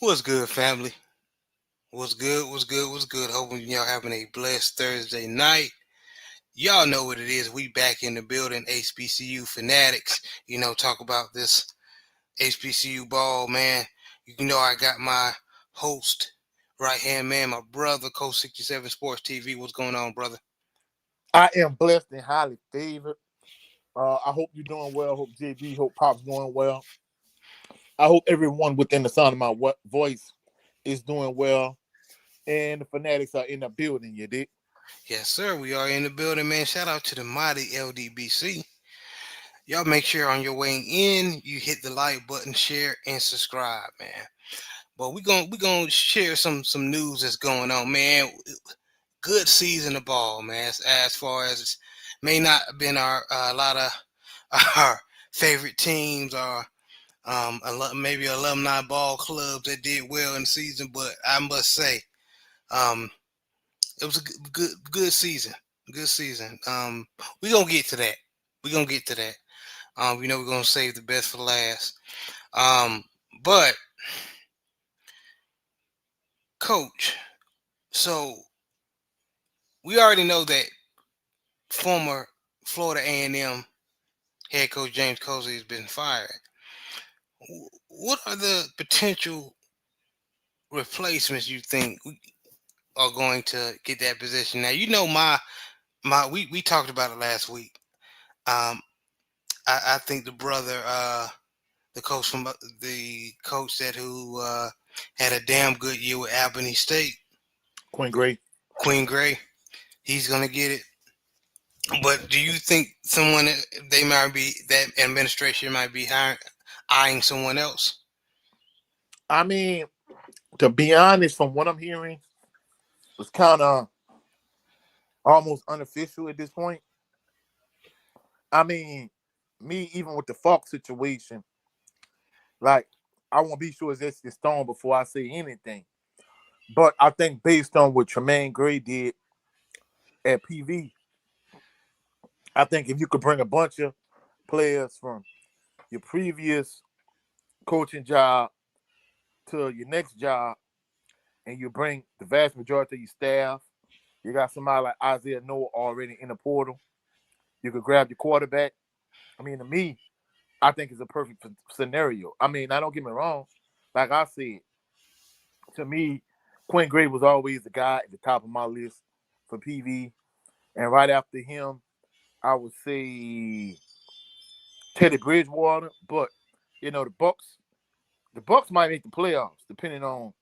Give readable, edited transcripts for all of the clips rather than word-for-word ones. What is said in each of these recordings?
What's good, family? What's good? What's good? What's good? Hoping y'all having a blessed Thursday night. Y'all know what it is. We back in the building, HBCU Fanatics. Talk about this HBCU ball, man. You know, I got my host, right hand man, my brother, Coach 67 Sports TV. What's going on, brother? I am blessed and highly favored. I hope you're doing well. Hope JB, hope Pop's doing well. I hope everyone within the sound of my voice is doing well. And the fanatics are in the building, you did. Yes, sir. We are in the building, man. Shout out to the mighty LDBC. Y'all make sure on your way in, you hit the like button, share, and subscribe, man. But we gonna share some news that's going on, man. Good season of ball, man. As far as it may not have been our a lot of our favorite teams or maybe alumni ball clubs that did well in the season, but I must say, um, it was a good season. Good season. We gonna get to that. We gonna get to that. We're gonna save the best for last. Um, but coach, so we already know that former Florida A&M head coach James Cozy has been fired. What are the potential replacements you think are going to get that position? Now, we talked about it last week. Um, I think the brother, the coach that who had a damn good year with Albany State, Quinn Gray. Queen Gray, he's gonna get it. But do you think they might be that administration might be eyeing someone else? I mean, to be honest, from what I'm hearing, it's kind of almost unofficial at this point. I mean, me, even with the Fox situation, like, I want to be sure it's in stone before I say anything. But I think based on what Tremaine Gray did at PV, I think if you could bring a bunch of players from your previous coaching job to your next job and you bring the vast majority of your staff, you got somebody like Isaiah Noah already in the portal, you could grab your quarterback. I mean, to me, I think it's a perfect scenario. I mean, I don't get me wrong. Like I said, to me, Quinn Gray was always the guy at the top of my list for PV. And right after him, I would say Teddy Bridgewater. But, the Bucks might make the playoffs depending on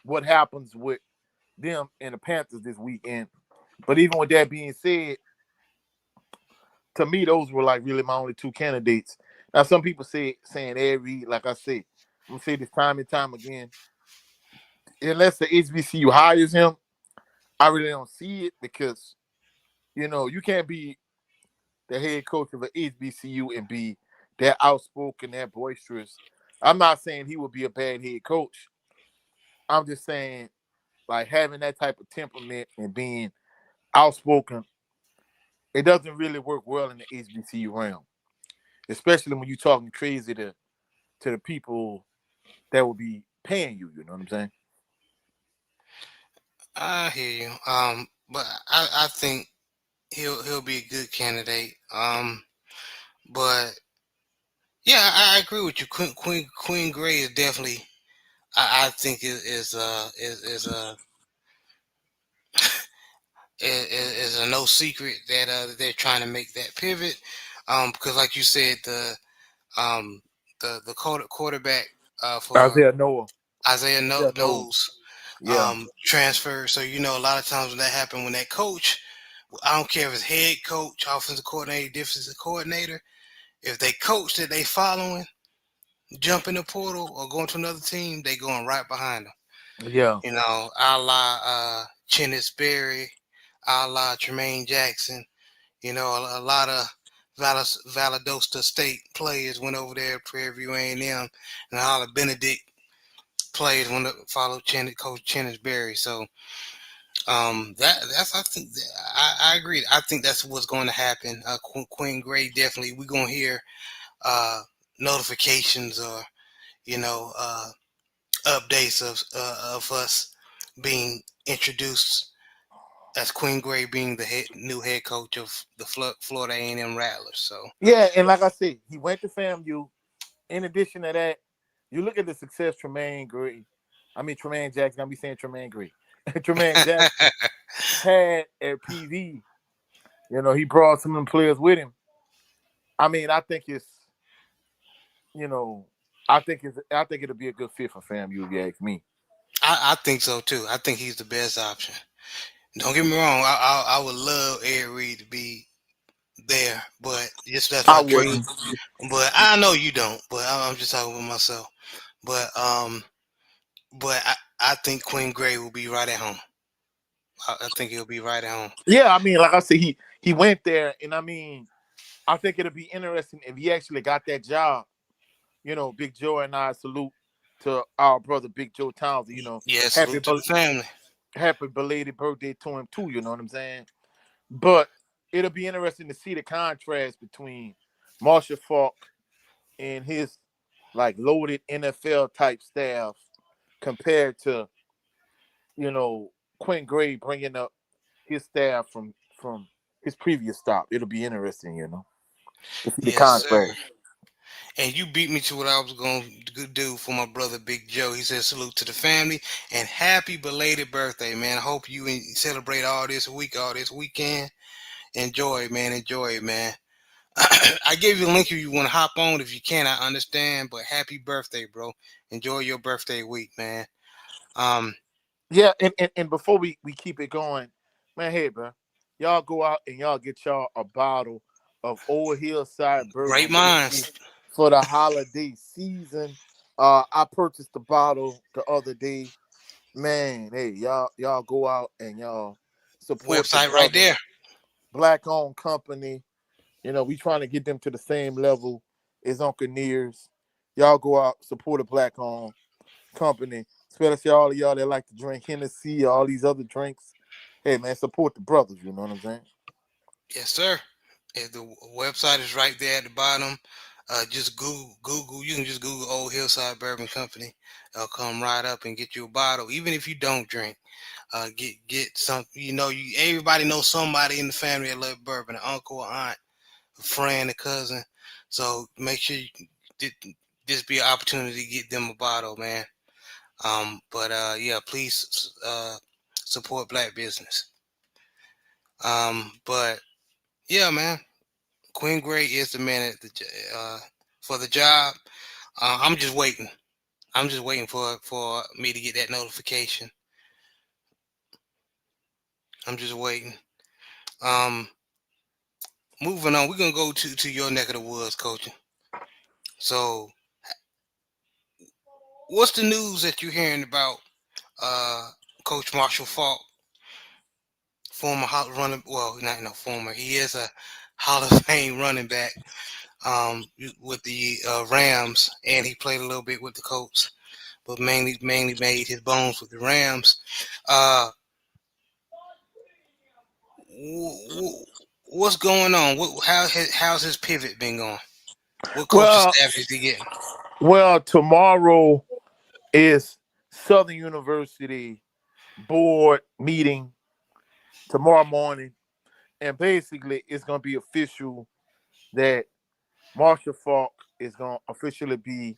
what happens with them and the Panthers this weekend. But even with that being said, to me, those were like really my only two candidates. Now, some people saying every, like I said, I'm gonna say this time and time again. Unless the HBCU hires him, I really don't see it because you can't be the head coach of an HBCU and be that outspoken, that boisterous. I'm not saying he would be a bad head coach. I'm just saying, like, having that type of temperament and being outspoken, it doesn't really work well in the HBCU realm, especially when you're talking crazy to the people that will be paying you. You know what I'm saying? I hear you. But I think he'll be a good candidate. But yeah, I agree with you. Queen Gray is definitely. I think is a is a no secret that they're trying to make that pivot. Because like you said, um the quarterback for Isaiah Noah. Isaiah Yeah, no. knows Yeah. transfer. So a lot of times when that happens, when that coach, I don't care if it's head coach, offensive coordinator, defensive coordinator, if they coach that they following, jump in the portal or going to another team, they going right behind them. Yeah. A la Chennis Berry, a la Tremaine Jackson. A lot of Valdosta State players went over there, Prairie View A&M, and all the Benedict players went to follow Coach Chennis Berry. So that's I think I agree. I think that's what's going to happen. Quinn Gray definitely. We're gonna hear uh, notifications or you know uh, updates of us being introduced as Quinn Gray being the new head coach of the Florida A&M Rattlers. So Yeah, and like I said, he went to FAMU. In addition to that, you look at the success Tremaine Jackson. I'll be saying Tremaine Gray. Tremaine Jackson had at PV. He brought some of them players with him. I mean, I think it's, you know, I think it'll be a good fit for FAMU if you ask me. I think so too. I think he's the best option. Don't get me wrong. I would love Ed Reed to be there, but just that's I my dream. wouldn't. But I know you don't. But I'm just talking with myself. But I think Quinn Gray will be right at home. I think he'll be right at home. Yeah, I mean, like I said, he went there, and I mean, I think it'll be interesting if he actually got that job. Big Joe and I salute to our brother Big Joe Townsend. Yeah, Happy salute to the family. happy belated birthday to him too. You know what I'm saying? But it'll be interesting to see the contrast between Marshall Falk and his like loaded NFL type staff compared to Quinn Gray bringing up his staff from his previous stop. It'll be interesting, to see the Yes, sir. contrast. And you beat me to what I was going to do for my brother Big Joe. He said salute to the family and happy belated birthday, man. I hope you celebrate all this weekend. Enjoy it, man. Enjoy it, man. I gave you a link if you want to hop on. If you can, I understand. But happy birthday, bro. Enjoy your birthday week, man. Um, Yeah, and before we keep it going, man, hey, bro, y'all go out and y'all get y'all a bottle of Old Hillside Great Bourbon Whiskey minds. for the holiday season. I purchased the bottle the other day. Man, hey, y'all go out and y'all support the Website right brother, there. black owned company. We trying to get them to the same level as Uncle Nears. Y'all go out, support a black owned company, especially all of y'all that like to drink Hennessy, all these other drinks. Hey man, support the brothers. You know what I'm saying? Yes, sir. The website is right there at the bottom. Just Google. You can just Google Old Hillside Bourbon Company. They'll come right up and get you a bottle, even if you don't drink. Get some. Everybody knows somebody in the family that love bourbon, an uncle, an aunt, a friend, a cousin. So make sure this be an opportunity to get them a bottle, man. But yeah, please support black business. But yeah, man. Quinn Gray is the man for the job. I'm just waiting. I'm just waiting for me to get that notification. I'm just waiting. Um, moving on, we're gonna go to your neck of the woods, coaching. So, what's the news that you're hearing about uh, Coach Marshall Falk, former running? Well, not no former. He is a Hall of Fame running back with the Rams, and he played a little bit with the Colts, but mainly made his bones with the Rams. Uh, what's going on? How's his pivot been going? What coaching Well, staff is he getting? tomorrow is Southern University board meeting tomorrow morning, and basically it's gonna be official that Marshall Falk is gonna officially be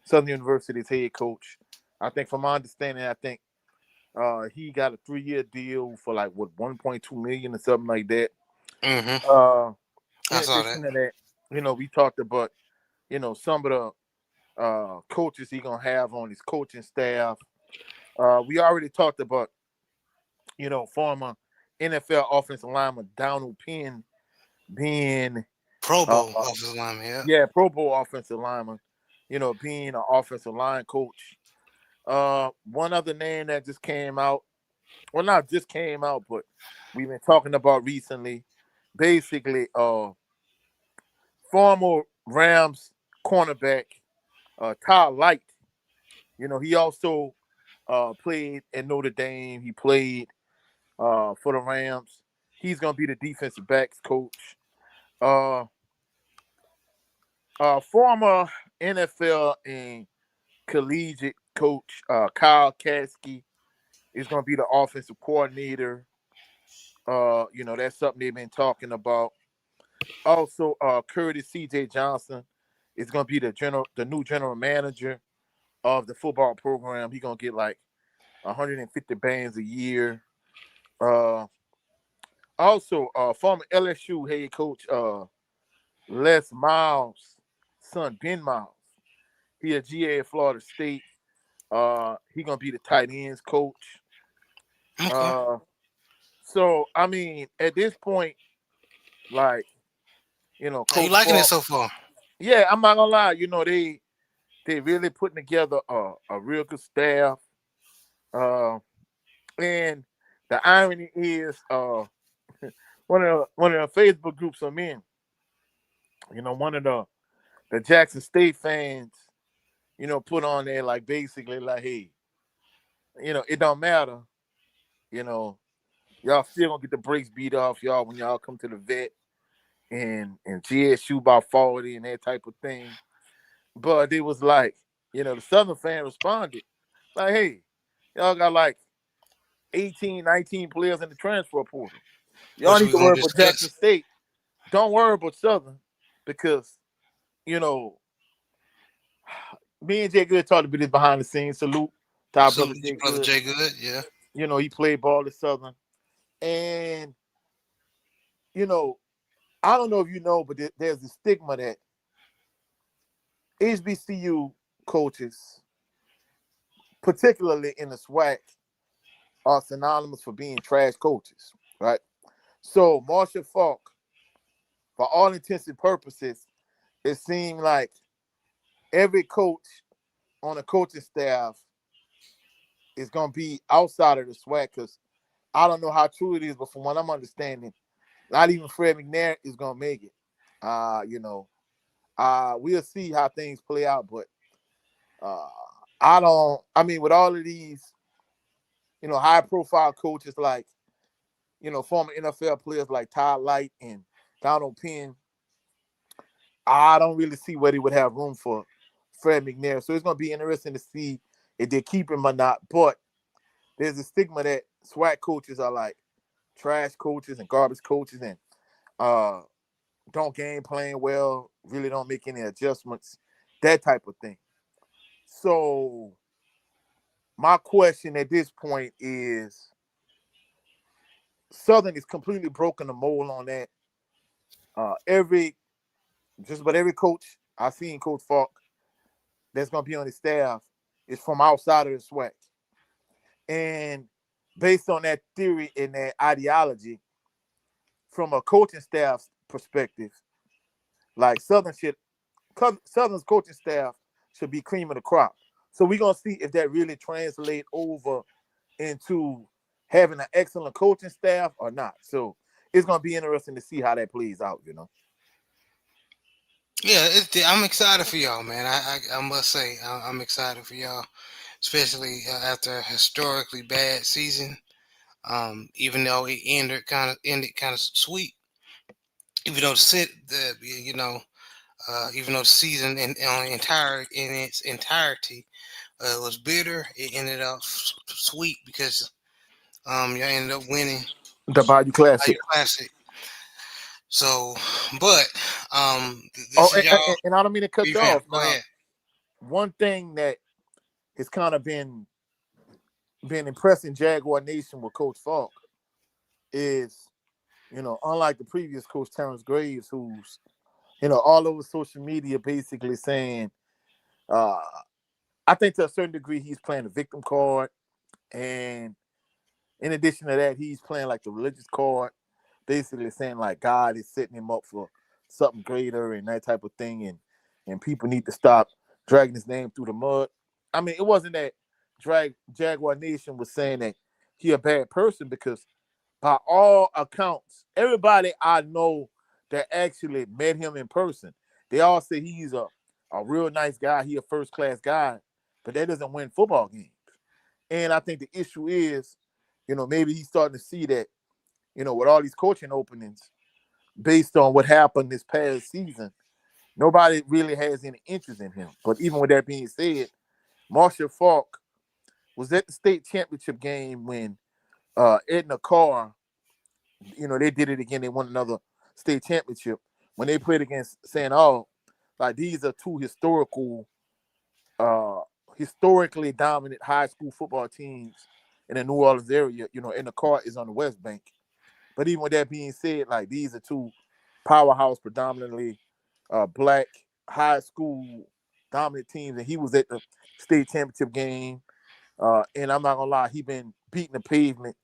Southern University's head coach. I think, from my understanding, he got a 3-year deal for like what 1.2 million or something like that. Mm-hmm. Uh, I in saw that. addition to that, we talked about some of the coaches he gonna have on his coaching staff. We already talked about former NFL offensive lineman Donald Penn being Pro uh, Bowl offensive lineman. Yeah. Pro Bowl offensive lineman, being an offensive line coach. One other name that just came out, well, not just came out, but we've been talking about recently, basically, former Rams cornerback Ty Light. He also played at Notre Dame. He played for the Rams. He's gonna be the defensive backs coach. Uh, former NFL and collegiate coach Kyle Kasky is going to be the offensive coordinator. That's something they've been talking about. Also, Curtis C.J. Johnson is going to be the new general manager of the football program. He's going to get like 150 bands a year. Also, former LSU head coach Les Miles' son, Ben Miles. He a GA at Florida State. He gonna be the tight ends coach. Okay. So I mean, at this point, like How you Coach liking it Falk. so far? Yeah, I'm not gonna lie. They really putting together a real good staff. And the irony is, one of the Facebook groups I'm in, one of the Jackson State fans, put on there like basically like, hey, it don't matter, you know, y'all still gonna get the brakes beat off y'all when y'all come to the vet and GSU about 40 and that type of thing. But it was like, the Southern fan responded like, hey, y'all got like 18, 19 players in the transfer portal. Y'all Which need we to gonna worry about Jackson discuss. State. Don't worry about Southern because, you know, me and Jay Good talked about this behind the scenes. Salute to our brother Salute your Jay brother Good. Jay Good. Yeah. He played ball at Southern. And, you know, I don't know if you know, but there's a stigma that HBCU coaches, particularly in the SWAC, are synonymous for being trash coaches, right? So Marshall Falk, for all intents and purposes, it seemed like every coach on the coaching staff is going to be outside of the SWAC because I don't know how true it is, but from what I'm understanding, not even Fred McNair is going to make it. We'll see how things play out, but with all of these, high profile coaches like, former NFL players like Todd Light and Donald Penn, I don't really see where they would have room for Fred McNair. So it's going to be interesting to see if they keep him or not. But there's a stigma that SWAC coaches are like trash coaches and garbage coaches and don't game plan well, really don't make any adjustments, that type of thing. So my question at this point is, Southern is completely broken the mold on that. Just about every coach I've seen, Coach Falk, that's going to be on his staff is from outside of the SWAC. And based on that theory and that ideology, from a coaching staff perspective, like Southern's coaching staff should be cream of the crop. So we're going to see if that really translates over into having an excellent coaching staff or not. So it's going to be interesting to see how that plays out, Yeah, I'm excited for y'all, man. I must say, I'm excited for y'all, especially after a historically bad season. Even though it ended kind of sweet, even though even though the season in its entirety was bitter, it ended up sweet because y'all ended up winning The Bayou your Classic. classic. So, but Oh, this is y'all. and I don't mean to cut you Fam, off. go Now, ahead. one thing that has kind of been impressing Jaguar Nation with Coach Falk is, unlike the previous coach Terrence Graves, who's, all over social media basically saying, uh, I think to a certain degree he's playing the victim card, and in addition to that, he's playing like the religious card, basically saying like God is setting him up for something greater and that type of thing, and people need to stop dragging his name through the mud. I mean, it wasn't that Jaguar Nation was saying that he a bad person, because by all accounts, everybody I know that actually met him in person, they all say he's a real nice guy. He a first class guy, but that doesn't win football games. And I think the issue is, maybe he's starting to see that, with all these coaching openings, based on what happened this past season, nobody really has any interest in him. But even with that being said, Marshall Falk was at the state championship game when Edna Carr, they did it again. They won another state championship when they played against St. Aug. Like these are two uh, historically dominant high school football teams in the New Orleans area. Edna Carr is on the West Bank. But even with that being said, like these are two powerhouse, predominantly black high school dominant teams, and he was at the state championship game. And I'm not gonna lie, he been beating the pavement.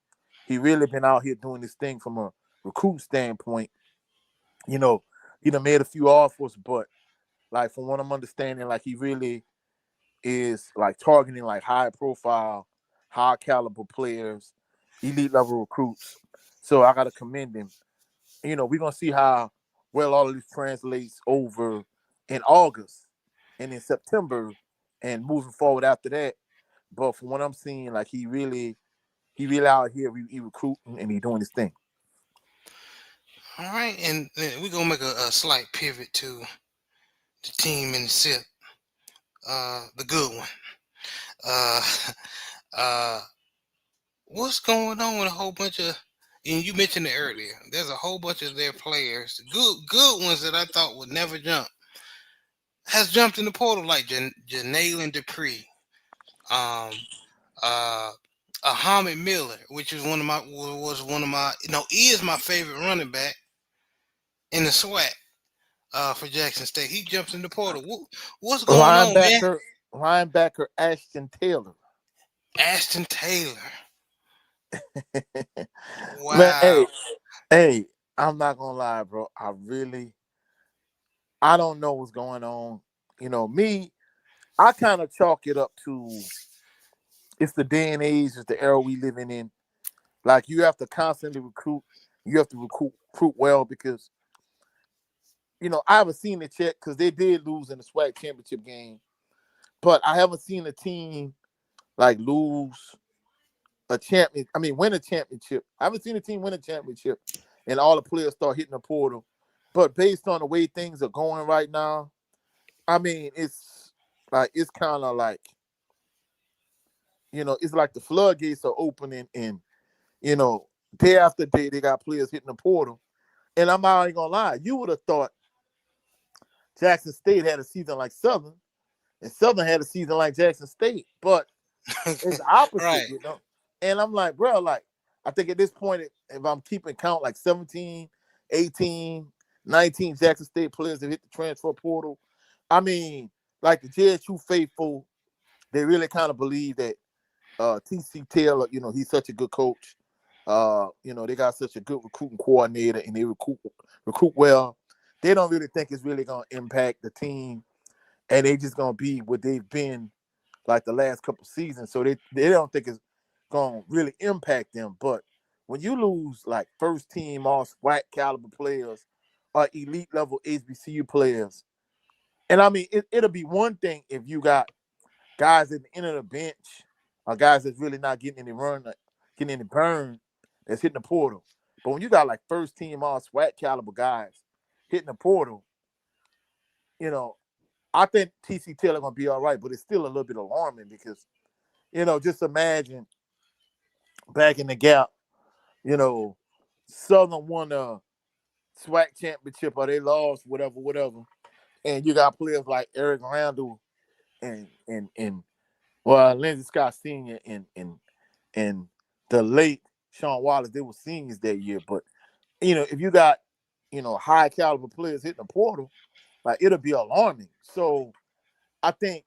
He really been out here doing this thing from a recruit standpoint. You know, he done made a few offers, but like from what I'm understanding, like he really is like targeting like high profile, high caliber players, elite level recruits. So I gotta commend him. We're gonna see how well all of this translates over in August and in September and moving forward after that. But from what I'm seeing, like he really out here, he recruiting and he doing his thing. All right, and we're gonna make a slight pivot to the team in the SIP, the good one. Uh, uh, what's going on with a whole bunch of? And you mentioned it earlier. There's a whole bunch of their players, good ones that I thought would never jump, has jumped in the portal like Janalen Dupree, um, uh, Ahmed Miller, which is one of my is my favorite running back in the SWAC for Jackson State. He jumps in the portal. What's going on, man? Linebacker Ashton Taylor. Ashton Taylor. Man, Wow. hey, I'm not gonna lie, bro. I don't know what's going on. Me, I kind of chalk it up to it's the day and age, it's the era we living in. Like you have to constantly recruit. You have to recruit well because I haven't seen it yet because they did lose in the SWAC championship game, but I haven't seen a team like lose a champion. I mean, win a championship. I haven't seen a team win a championship, and all the players start hitting the portal. But based on the way things are going right now, I mean, it's kind of like it's like the floodgates are opening, and you know, day after day they got players hitting the portal. And I'm not even gonna lie, you would have thought Jackson State had a season like Southern, and Southern had a season like Jackson State, but it's the opposite, Right. And I'm like, bro, like, I think at this point, if I'm keeping count, like 17, 18, 19 Jackson State players that hit the transfer portal. I mean, like the JSU faithful, they really kind of believe that TC Taylor, he's such a good coach. They got such a good recruiting coordinator and they recruit well. They don't really think it's really gonna impact the team and they just gonna be what they've been like the last couple seasons. So they don't think it's gonna really impact them. But when you lose like first team all SWAC caliber players or elite level HBCU players, and I mean it'll be one thing if you got guys at the end of the bench or guys that's really not getting any run, getting any burn, that's hitting the portal. But when you got like first team all SWAC caliber guys hitting the portal, you know, I think TC Taylor gonna be all right, but it's still a little bit alarming because, just imagine back in the gap, you know, Southern won a SWAC championship or they lost, whatever. And you got players like Eric Randall and Lindsey Scott Sr. and the late Sean Wallace, they were seniors that year. But if you got high caliber players hitting the portal, like it'll be alarming. So I think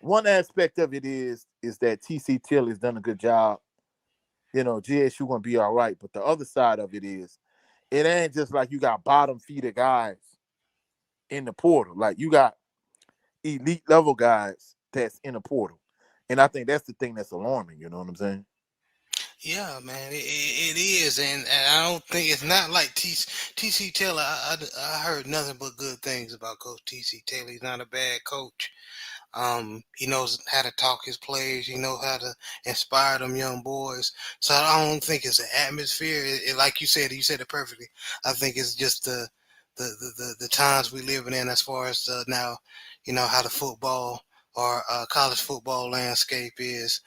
one aspect of it is that TC Till has done a good job. GSU gonna be all right. But the other side of it is it ain't just like you got bottom feeder guys in the portal. Like you got elite level guys that's in the portal. And I think that's the thing that's alarming, you know what I'm saying? Yeah, man, it is, and I don't think it's not like TC Taylor. I heard nothing but good things about Coach TC Taylor. He's not a bad coach. He knows how to talk his players. He knows how to inspire them young boys. So I don't think it's an atmosphere. Like you said it perfectly. I think it's just the times we living in as far as now, how the football or college football landscape is.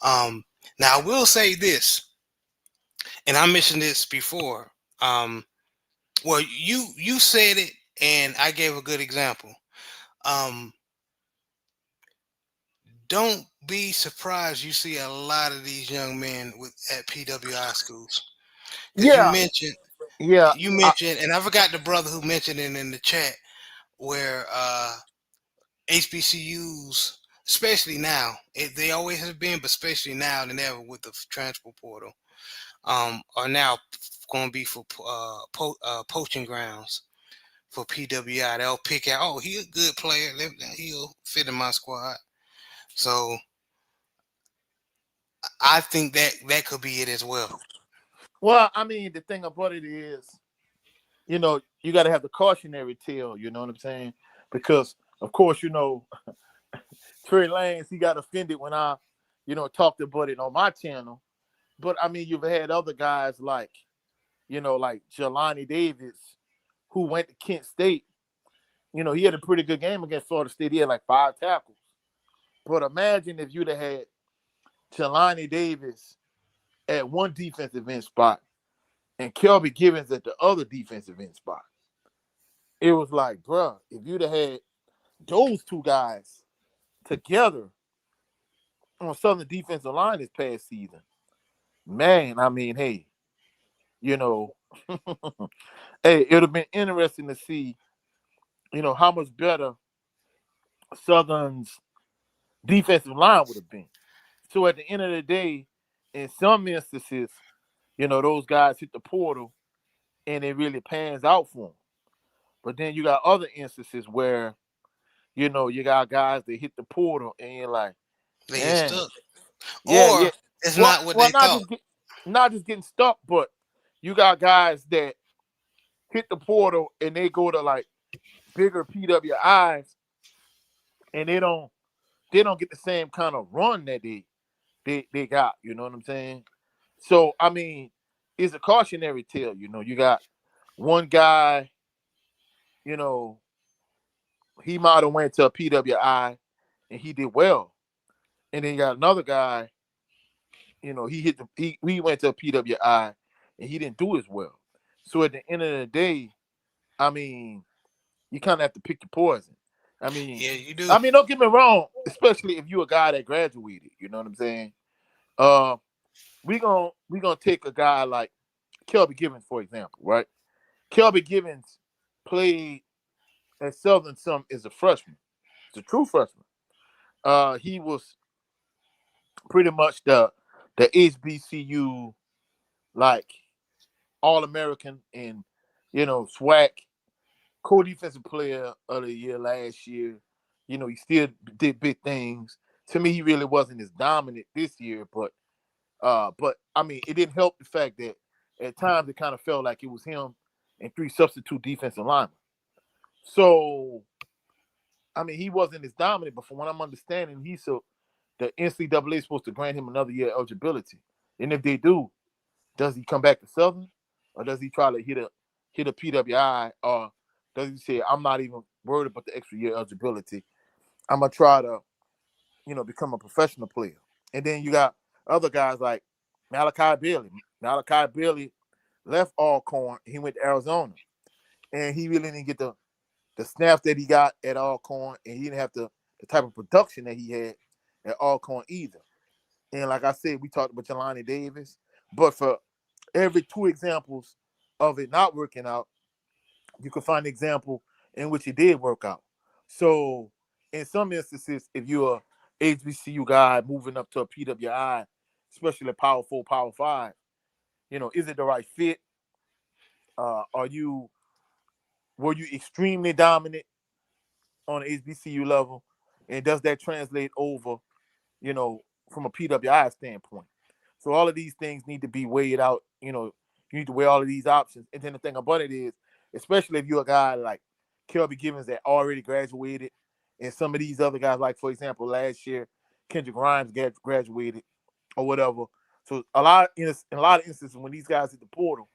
Now, I will say this, and I mentioned this before. Um, well, you said it, and I gave a good example. Um, don't be surprised you see a lot of these young men with at PWI schools because Yeah, yeah. you mentioned, and I forgot the brother who mentioned it in the chat where HBCUs, especially now, they always have been, but especially now than ever with the transfer portal, are now going to be for poaching grounds for PWI. They'll pick out, oh, he a good player, he'll fit in my squad. So I think that could be it as well. Well, I mean, the thing about it is, you got to have the cautionary tale. You know what I'm saying? Because of course, Trey Lance, he got offended when I, talked about it on my channel. But I mean, you've had other guys like, like Jelani Davis, who went to Kent State. He had a pretty good game against Florida State. He had like 5 tackles. But imagine if you'd have had Jelani Davis at one defensive end spot and Kelby Givens at the other defensive end spot. It was like, bruh, if you'd have had those two guys together on Southern defensive line this past season, man, I mean, hey, you know, hey, it would have been interesting to see, how much better Southern's defensive line would have been. So at the end of the day, in some instances, those guys hit the portal and it really pans out for them. But then you got other instances where, you got guys that hit the portal and you're like, They get man, stuck, yeah, or yeah. it's Well, not what well, they thought. not just getting stuck, but you got guys that hit the portal and they go to like bigger PWIs and they don't get the same kind of run that they got. You know what I'm saying? So I mean, it's a cautionary tale. You got one guy, you know, he might have went to a PWI and he did well, and then you got another guy, he went to a PWI and he didn't do as well. So at the end of the day, I mean, you kind of have to pick your poison. I mean, Yeah, you do. I mean, don't get me wrong, especially if you're a guy that graduated. You know what I'm saying? Uh, we gonna take a guy like Kelby Givens, for example, right? Kelby Givens played at Southern some as a freshman. It's a true freshman. He was pretty much the HBCU like All American and SWAC co-defensive player of the year last year. He still did big things. To me, he really wasn't as dominant this year, but I mean, it didn't help the fact that at times it kind of felt like it was him and 3 substitute defensive linemen. So I mean, he wasn't as dominant, but from what I'm understanding, the NCAA is supposed to grant him another year eligibility. And if they do, does he come back to Southern, or does he try to hit a PWI, or does he say, I'm not even worried about the extra year eligibility. I'm gonna try to, become a professional player. And then you got other guys like Malachi Bailey. Malachi Bailey left Alcorn. He went to Arizona, and he really didn't get the snaps that he got at Alcorn, and he didn't have the type of production that he had at Alcorn either. And like I said, we talked about Jelani Davis, but for every 2 examples of it not working out, you can find an example in which it did work out. So in some instances, if you're a HBCU guy moving up to a PWI, especially a Power 4, Power 5, is it the right fit? Were you extremely dominant on the HBCU level? And does that translate over, from a PWI standpoint? So all of these things need to be weighed out. You need to weigh all of these options. And then the thing about it is, especially if you're a guy like Kelby Givens that already graduated, and some of these other guys, like for example, last year, Kendrick Grimes graduated or whatever. So in a lot of instances when these guys hit the portal,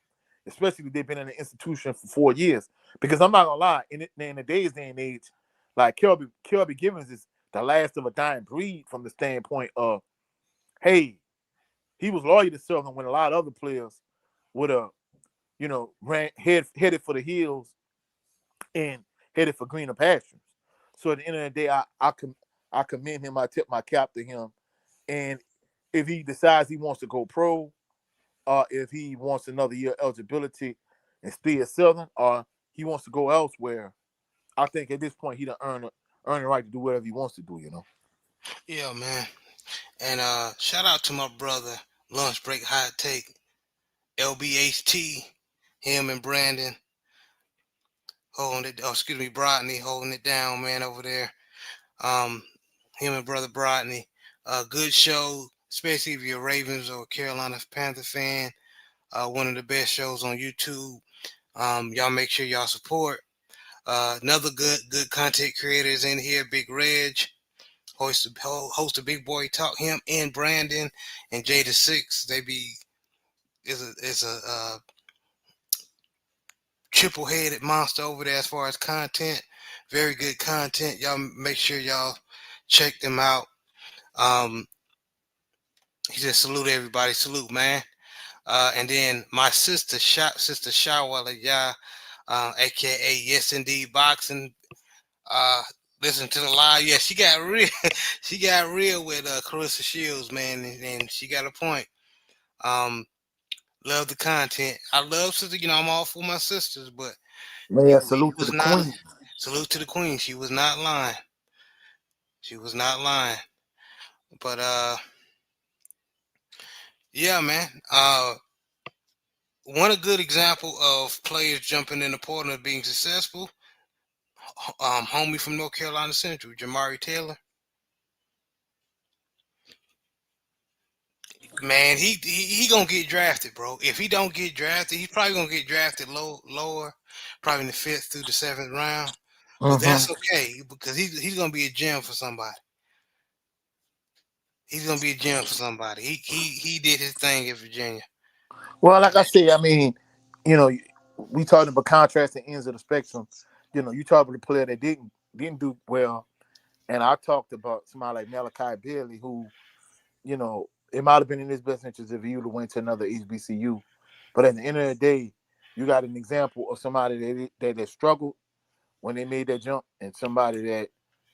especially if they've been in an institution for 4 years, because I'm not gonna lie, in the day and age, like Kelby Givens is the last of a dying breed from the standpoint of, hey, he was loyal to Southern when a lot of other players would have, headed for the hills and headed for greener pastures. So at the end of the day, I commend him. I tip my cap to him. And if he decides he wants to go pro, or if he wants another year eligibility and stay at Southern, or he wants to go elsewhere, I think at this point he done earn the right to do whatever he wants to do. Yeah, man. And shout out to my brother, Lunch Break Hot Take, LBHT, him and Brandon holding it. Oh, excuse me, Brodney holding it down, man, over there. Um, him and brother Brodney. Good show, especially if you're a Ravens or Carolina Panther fan. One of the best shows on YouTube. Y'all make sure y'all support. Another good content creators in here, Big Reg, host of Big Boy Talk, him and Brandon and Jada Six. They be is a triple headed monster over there as far as content. Very good content. Y'all make sure y'all check them out. Um, he just salute everybody. Salute, man. And then my sister Shawala, yeah, aka Yes Indeed Boxing. Uh, listen to the live. Yeah, she got real. She got real with Clarissa Shields, man, and she got a point. Um, love the content. I love sister. I'm all for my sisters, but Man, he salute to was the not. queen. Salute to the queen. She was not lying. She was not lying. But yeah, man. One a good example of players jumping in the portal of being successful. Homie from North Carolina Central, Jamari Taylor. Man, he gonna get drafted, bro. If he don't get drafted, he's probably gonna get drafted lower, probably in the fifth through the seventh round. But Mm-hmm. that's okay because he's gonna be a gem for somebody. He's gonna be a gem for somebody. He did his thing at Virginia. Well, like I say, I mean, you know, we talking about contrasting ends of the spectrum. You talk about a player that didn't do well, and I talked about somebody like Malachi Bailey, who, it might have been in his best interest if he would have went to another HBCU. But at the end of the day, you got an example of somebody that struggled when they made that jump, and somebody that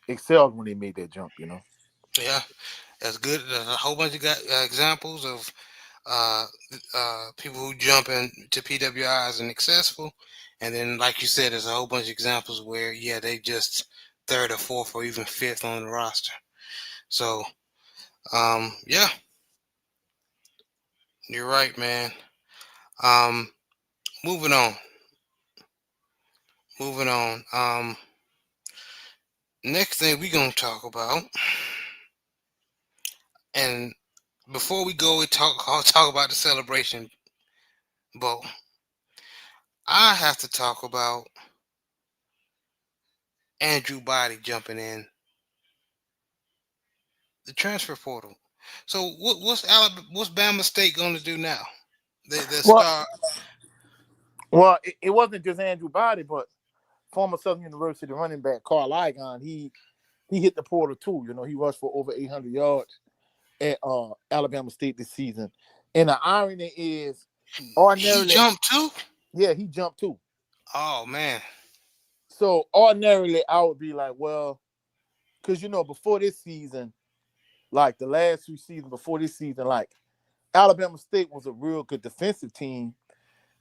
excelled when they made that jump. Yeah, that's good. There's a whole bunch of examples of uh, people who jump into PWIs and successful, and then like you said, there's a whole bunch of examples where they just third or fourth or even fifth on the roster. So yeah, you're right, man. Um, moving on, moving on. Next thing we gonna talk about, and before we go, I'll talk about the celebration bowl. I have to talk about Andrew Body jumping in the transfer portal. So what's Bama State going to do now? They Well, start. it wasn't just Andrew Body, but former Southern University running back Carl Ligon. He hit the portal too. He rushed for over 800 yards at Alabama State this season. And the irony is, He ordinarily, jumped too. yeah, he jumped too. Oh man. So ordinarily, I would be like, well, because before this season, like the last 2 seasons before this season, like Alabama State was a real good defensive team,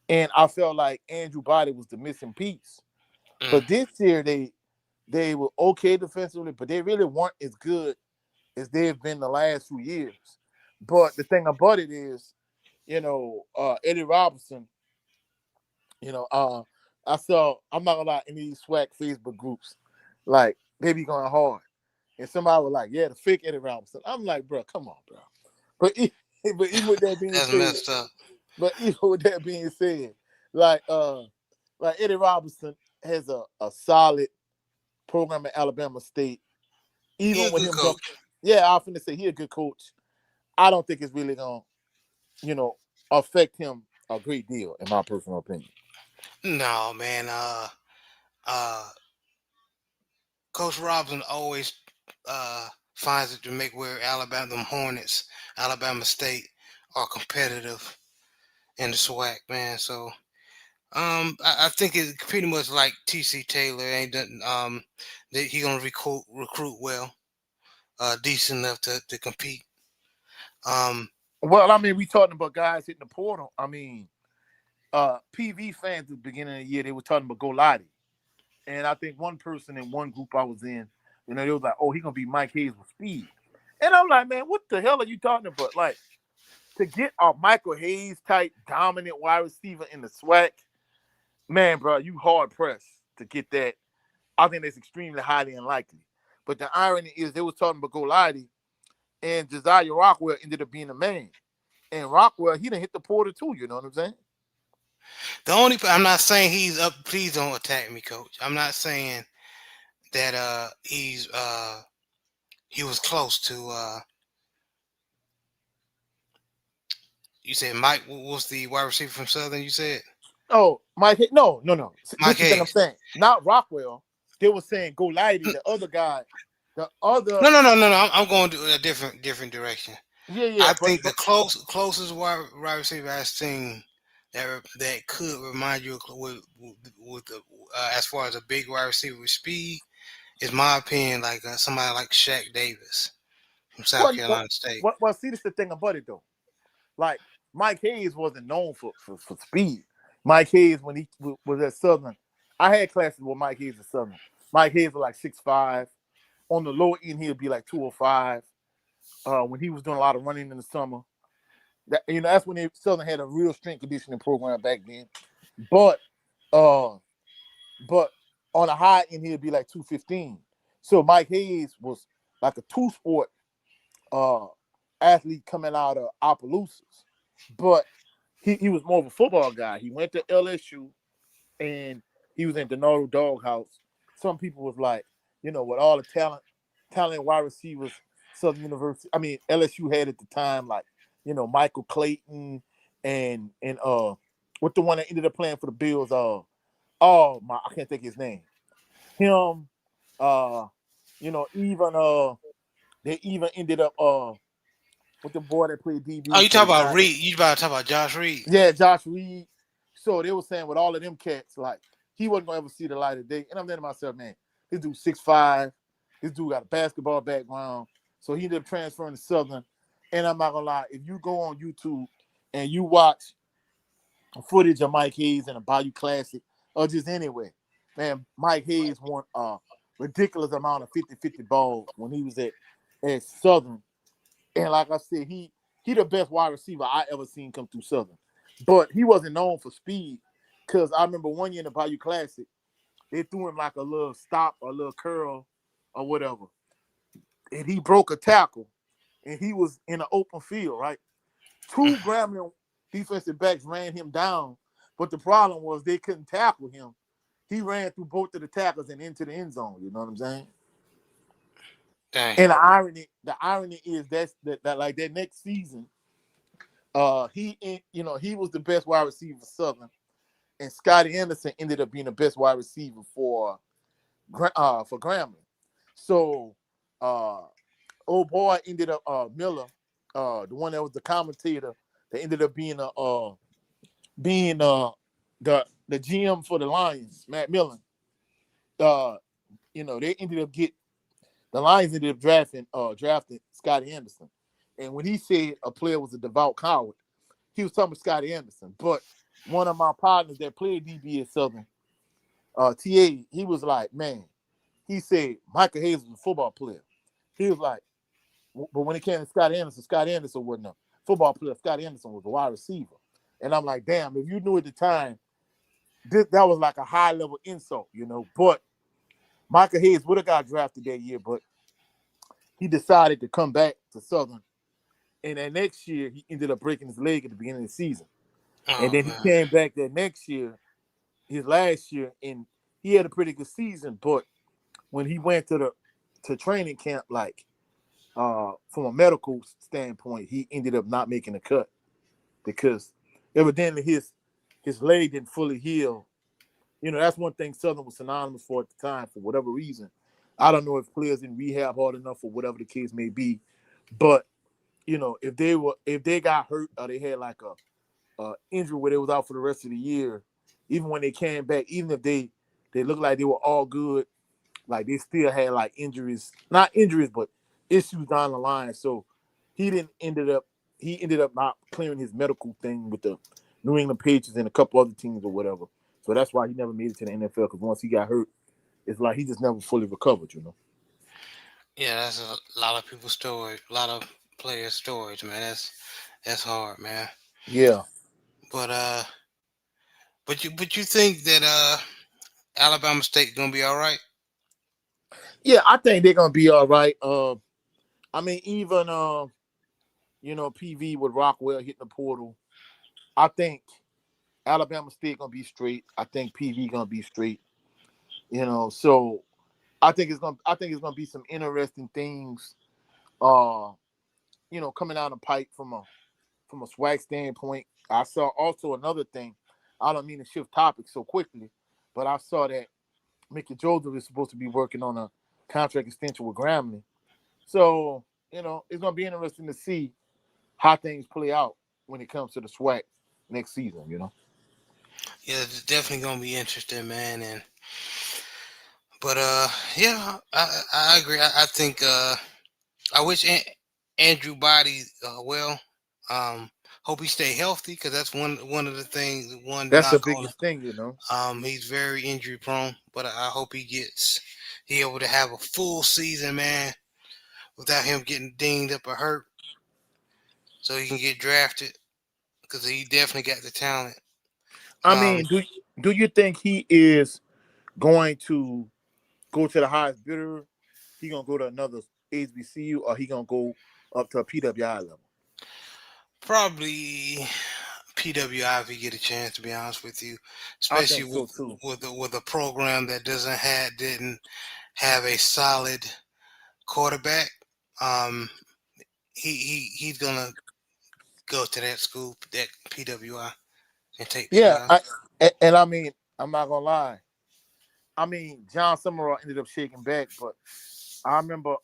and I felt like Andrew Body was the missing piece. Mm, But this year, they were okay defensively, but they really weren't as good as they've been the last few years. But the thing about it is, Eddie Robinson, you know, uh, I'm not gonna lie, in these SWAC Facebook groups, like they be going hard. And somebody was like, yeah, the fake Eddie Robinson. I'm like, bro, come on, bro. But but even with that being that's said, messed up. like like Eddie Robinson has a solid program at Alabama State. He Even a with good him jump, coach. yeah, I often say he a good coach. I don't think it's really gonna, you know, affect him a great deal, in my personal opinion. No man. Uh, Coach Robinson always. finds it to make where Alabama, them Hornets, Alabama State are competitive in the SWAC, man. So I think it's pretty much like TC Taylor. Ain't done, that he gonna recruit well, decent enough to compete. Um, Well, I mean, we talking about guys hitting the portal. I mean, PV fans at the beginning of the year, they were talking about Golati. And I think one person in one group I was in, they was like, oh, he going to be Mike Hayes with speed. And I'm like, man, what the hell are you talking about? Like, to get a Michael Hayes type dominant wide receiver in the SWAC, man, bro, you hard pressed to get that. I think that's extremely highly unlikely. But the irony is they was talking about Golati, and Josiah Rockwell ended up being the man. And Rockwell, he done hit the portal too, you know what I'm saying? I'm not saying he's up. Please don't attack me, coach. I'm not saying that he was close to you said Mike was the wide receiver from Southern, you said? Oh, Mike, no. This Mike is the thing I'm Hayes. saying. Not Rockwell. They were saying Golati, the other guy, the other. No. I'm going to a different direction. Yeah, I but think the closest wide receiver I've seen that could remind you of with the, as far as a big wide receiver with speed is my opinion, like somebody like Shaq Davis from South well, Carolina State. see, this is the thing about it though. Like Mike Hayes wasn't known for speed. Mike Hayes, when he was at Southern, I had classes with Mike Hayes at Southern. Mike Hayes was like 6'5". On the low end, he'd be like 205. When he was doing a lot of running in the summer, that's when Southern had a real strength conditioning program back then. But uh, but on a high end, he'd be like 215. So Mike Hayes was like a two-sport uh, athlete coming out of Opelousas. But he was more of a football guy. He went to LSU, and he was in Denaro Doghouse. Some people was like, with all the talent wide receivers Southern University, LSU had at the time, like, Michael Clayton and what the one that ended up playing for the Bills, I can't think his name. Him, even they even ended up with the boy that played Oh, DB you for the talk about Giants. Reed? You about to talk about Josh Reed? Yeah, Josh Reed. So they were saying with all of them cats, like, he wasn't gonna ever see the light of day. And I'm thinking to myself, man, this dude 6'5". This dude got a basketball background. So he ended up transferring to Southern. And I'm not gonna lie, if you go on YouTube and you watch footage of Mike Hayes in a Bayou Classic or just anywhere, man, Mike Hayes won a ridiculous amount of 50-50 balls when he was at Southern. And like I said, he the best wide receiver I ever seen come through Southern. But he wasn't known for speed, because I remember one year in the Bayou Classic, they threw him like a little stop, a little curl, or whatever. And he broke a tackle, and he was in an open field, right? Two Grambling defensive backs ran him down, but the problem was they couldn't tackle him. He ran through both of the tackles and into the end zone. You know what I'm saying? Dang. And the irony is that like that next season, he was the best wide receiver for Southern, and Scotty Anderson ended up being the best wide receiver for Grambling. So, old boy ended up Miller, the one that was the commentator, that ended up being the GM for the Lions, Matt Millen. They ended up the Lions ended up drafting Scotty Anderson. And when he said a player was a devout coward, he was talking about Scotty Anderson. But one of my partners that played DB at Southern, TA, he was like, man, he said Michael Hayes was a football player. He was like, but when it came to Scotty Anderson wasn't a football player. Scotty Anderson was a wide receiver. And I'm like, damn, if you knew at the time, that was like a high level insult, But Michael Hayes would have got drafted that year, but he decided to come back to Southern. And that next year, he ended up breaking his leg at the beginning of the season. And Oh then he man. came back that next year, his last year, and he had a pretty good season. But when he went to training camp, like from a medical standpoint, he ended up not making the cut because evidently his leg didn't fully heal. That's one thing Southern was synonymous for at the time for whatever reason. I don't know if players in rehab hard enough or whatever the case may be, but if they got hurt or they had like a injury where they was out for the rest of the year, even when they came back, even if they looked like they were all good, like they still had like injuries, not injuries, but issues down the line. So he didn't ended up he ended up not clearing his medical thing with the New England Patriots and a couple other teams or whatever. So that's why he never made it to the NFL because once he got hurt, it's like he just never fully recovered. Yeah, that's a lot of people's story, a lot of players' stories, man. That's hard, man. Yeah. But but you think that Alabama State gonna be all right? Yeah, I think they're gonna be all right. I mean, even PV with Rockwell hitting the portal. I think Alabama State gonna be straight. I think PV gonna be straight. So I think it's gonna be some interesting things. Uh, coming down the pipe from a swag standpoint. I saw also another thing. I don't mean to shift topics so quickly, but I saw that Mickey Joseph is supposed to be working on a contract extension with Grambling. So it's gonna be interesting to see how things play out when it comes to the SWAC next season. Yeah, it's definitely gonna be interesting, man. And but yeah, I agree. I think I wish Andrew Body well. Um, hope he stay healthy because that's one of the things. One That's the knock on biggest thing. he's very injury prone, but I hope he able to have a full season, man, without him getting dinged up or hurt, so he can get drafted because he definitely got the talent. I Um, mean, do you think he is going to go to the highest bidder? He gonna go to another HBCU, or he gonna go up to a PWI level? Probably PWI if he get a chance. To be honest with you, I especially think so too. with a program that didn't have a solid quarterback. Um, he's gonna go to that school, that PWI, and take the Yeah, job. and I mean, I'm not gonna lie. I mean, John Summerall ended up shaking back, but I remember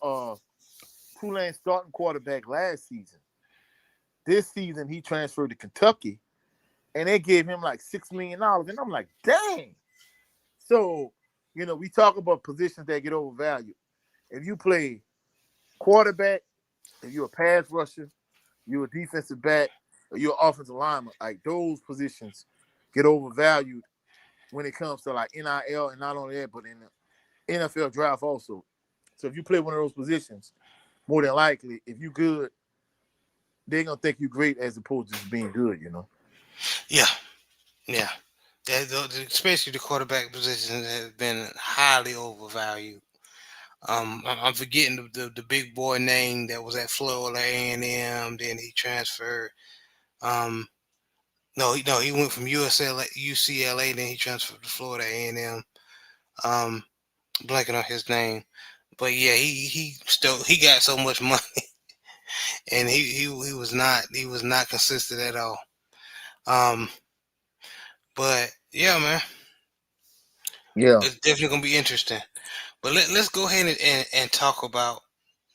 Tulane starting quarterback last season. This season he transferred to Kentucky, and they gave him like $6 million, and I'm like, dang. So we talk about positions that get overvalued. If you play quarterback, if you're a pass rusher, you're a defensive back, or you're an offensive lineman, like those positions get overvalued when it comes to like NIL, and not only that, but in the NFL draft also. So if you play one of those positions, more than likely, if you good, they're gonna think you great as opposed to just being good. Yeah, yeah. Especially the quarterback position has been highly overvalued. I'm forgetting the big boy name that was at Florida A&M. Then he transferred. Um, no, he went from UCLA. Then he transferred to Florida A&M. Um, blanking on his name, but yeah, he got so much money, and he was not consistent at all. Um, but yeah, man, Yeah. it's definitely gonna be interesting. But let's go ahead and talk about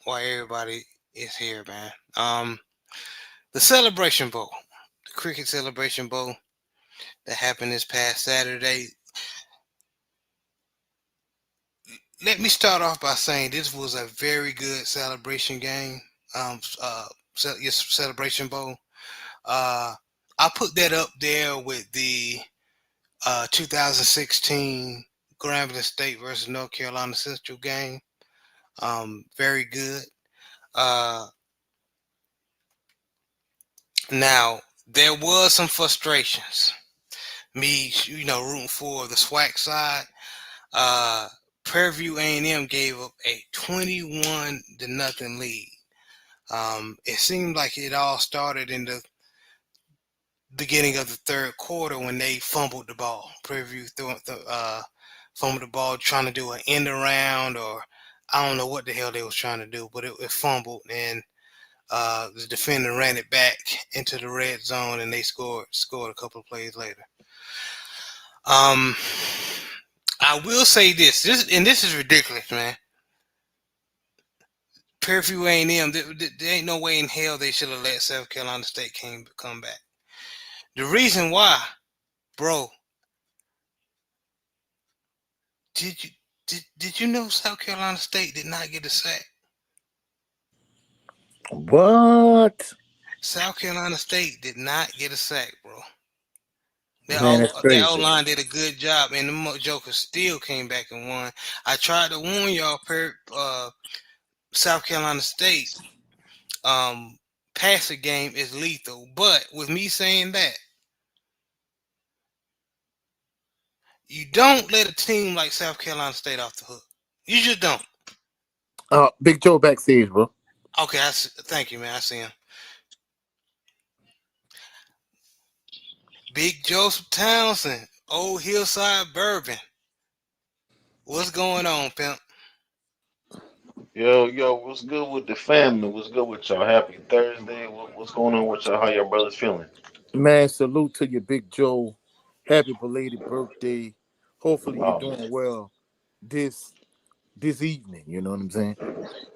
why everybody is here, man. The Celebration Bowl, the Cricket Celebration Bowl that happened this past Saturday. Let me start off by saying this was a very good celebration game. Yes, Celebration Bowl. Uh, I put that up there with the 2016 Grambling State versus North Carolina Central game. Very good. Uh, Now there was some frustrations. Me, rooting for the SWAC side. Uh, Prairie View A&M gave up a 21-0 lead. It seemed like it all started in the beginning of the third quarter when they fumbled the ball. Prairie View fumbled the ball trying to do an end around, or I don't know what the hell they was trying to do, but it fumbled, and the defender ran it back into the red zone, and they scored a couple of plays later. Um, I will say this, and this is ridiculous, man. Prairie View A&M. There ain't no way in hell they should have let South Carolina State come back. The reason why, bro, did you did you know South Carolina State did not get a sack? What? South Carolina State did not get a sack, bro. Man, that's Their crazy. O line did a good job, and the Jokers still came back and won. I tried to warn y'all, South Carolina State um, passer game is lethal, but with me saying that, you don't let a team like South Carolina State off the hook. You just don't. Big Joe backstage, bro. Okay, thank you, man. I see him. Big Joseph Townsend, Old Hillside Bourbon. What's going on, pimp? Yo, what's good with the family? What's good with y'all? Happy Thursday. What's going on with y'all? How your brothers feeling? Man, salute to you, Big Joe. Happy belated birthday. Hopefully you're Oh doing man. well this this evening. You know what I'm saying?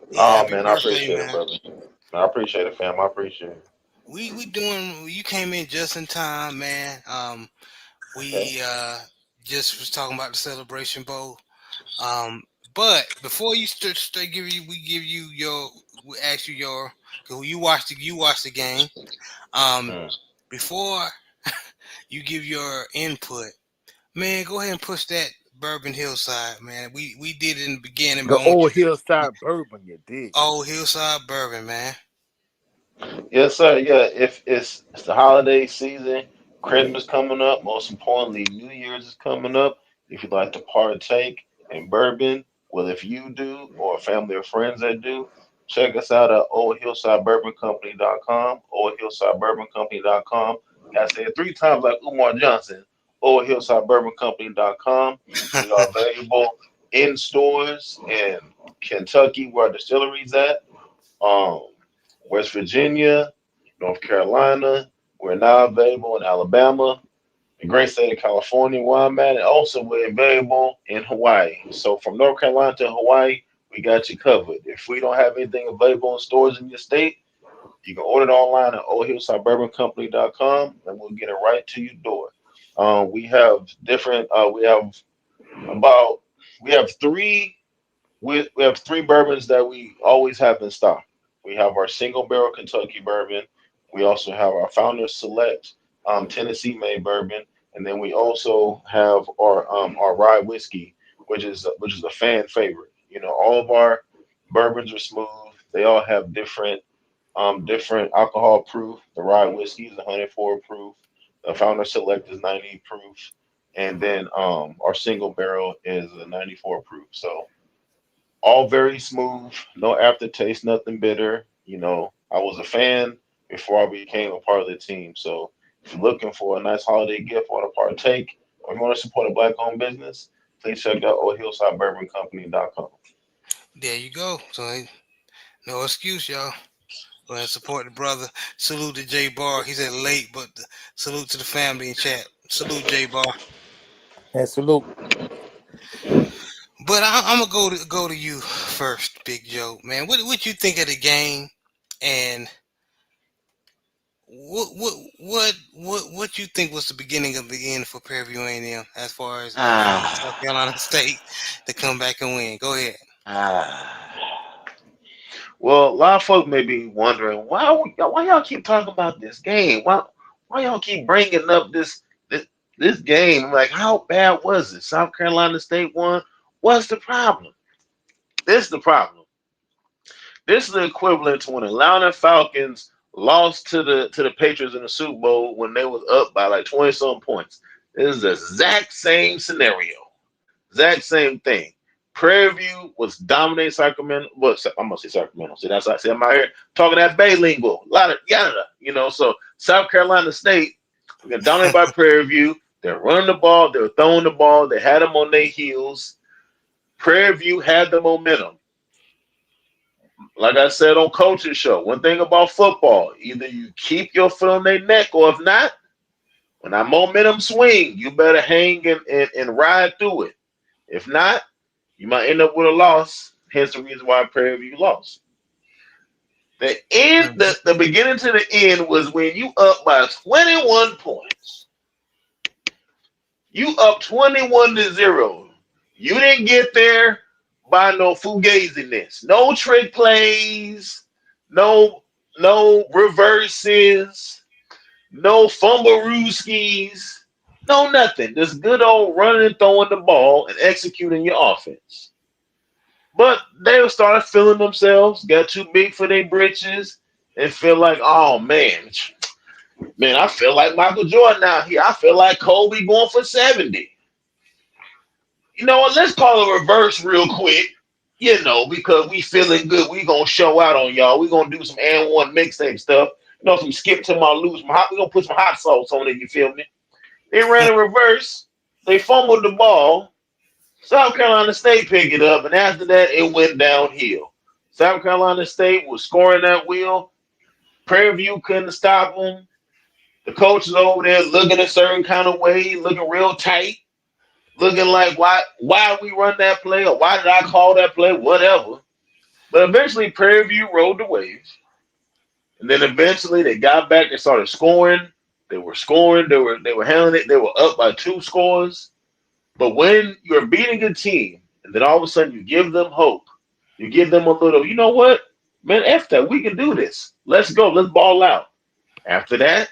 Yeah, Oh happy man, I birthday, appreciate it, man. brother. I appreciate it, fam. I appreciate it. We doing. You came in just in time, man. Okay. We just was talking about the Celebration Bowl. Um, but before you start give you your, we ask you your, cause you watch the game. Um, Mm. before you give your input, man, go ahead and push that Bourbon Hillside, man. We did it in the beginning, The but I want old you to Hillside Bourbon, you dig? oh Hillside Bourbon, man. Yes, sir. Yeah, if it's the holiday season, Christmas coming up. Most importantly, New Year's is coming up. If you'd like to partake in bourbon, well, if you do, or a family or friends that do, check us out at oldhillsidebourboncompany.com. Oldhillsidebourboncompany.com. Got to say it three times like Umar Johnson. Oldhillsidebourboncompany.com. We are available in stores in Kentucky, where our distillery's at. Um, West Virginia, North Carolina. We're now available in Alabama, the great state of California, where I'm at, and also we're available in Hawaii. So from North Carolina to Hawaii, we got you covered. If we don't have anything available in stores in your state, you can order it online at oldhillsidebourboncompany.com and we'll get it right to your door. We have different, about, we have we have three bourbons that we always have in stock. We have our single barrel Kentucky bourbon. We also have our Founders Select Tennessee made bourbon, and then we also have our rye whiskey, which is a fan favorite. You know, all of our bourbons are smooth. They all have different alcohol proof. The rye whiskey is 104 proof. The Founder Select is 90 proof, and then our single barrel is a 94 proof. So all very smooth, no aftertaste, nothing bitter. You know, I was a fan before I became a part of the team. So if you're looking for a nice holiday gift, want to partake, or you want to support a black-owned business, please check out oldhillsidebourboncompany.com. There you go. So no excuse, y'all. Go ahead and support the brother. Salute to J Bar. He's at late, but salute to the family in chat. Salute J Bar. And salute. But I'm gonna go to you first, Big Joe. Man, what you think of the game, and what you think was the beginning of the end for Prairie View A&M as far as allowing South Ah, Carolina State to come back and win? Go ahead. ah. Well, a lot of folk may be wondering why y'all keep talking about this game? Why y'all keep bringing up this game? Like, how bad was it? South Carolina State won. What's the problem? This is the problem. This is the equivalent to when the Atlanta Falcons lost to the Patriots in the Super Bowl when they was up by like 20 some points. This is the exact same scenario. Exact same thing. Prairie View was dominating Sacramento. Well, I'm gonna say Sacramento. See, that's I say I'm out here talking that Bay lingo. A lot of yada, you know. So South Carolina State, we got dominated by Prairie View. They're running the ball. They're throwing the ball. They had them on their heels. Prairie View had the momentum. Like I said on Coach's Show, one thing about football: either you keep your foot on their neck, or if not, when that momentum swing, you better hang and ride through it. If not, you might end up with a loss. Hence the reason why Prairie View lost. The beginning to the end was when you up by 21 points. You up 21-0. You didn't get there by no fugaziness. No trick plays, no reverses, no fumble-rooskies, no nothing. Just good old running and throwing the ball and executing your offense. But they started feeling themselves, got too big for their britches, and feel like, oh man, I feel like Michael Jordan out here. I feel like Kobe going for 70. You know what? Let's call a reverse real quick. Because we feeling good. We gonna show out on y'all. We gonna do some and one mixtape stuff. Some skip to my lose. We gonna put some hot sauce on it. You feel me? They ran a reverse. They fumbled the ball. South Carolina State picked it up, and after that, it went downhill. South Carolina State was scoring that wheel. Prairie View couldn't stop them. The coach is over there looking a certain kind of way, looking real tight, looking like why we run that play or why did I call that play, whatever. But eventually, Prairie View rode the wave, and then eventually they got back. They started scoring. They were scoring. They were handling it. They were up by 2 scores. But when you're beating a team, and then all of a sudden you give them hope, you give them a little, you know what, man, F that, we can do this. Let's go. Let's ball out. After that,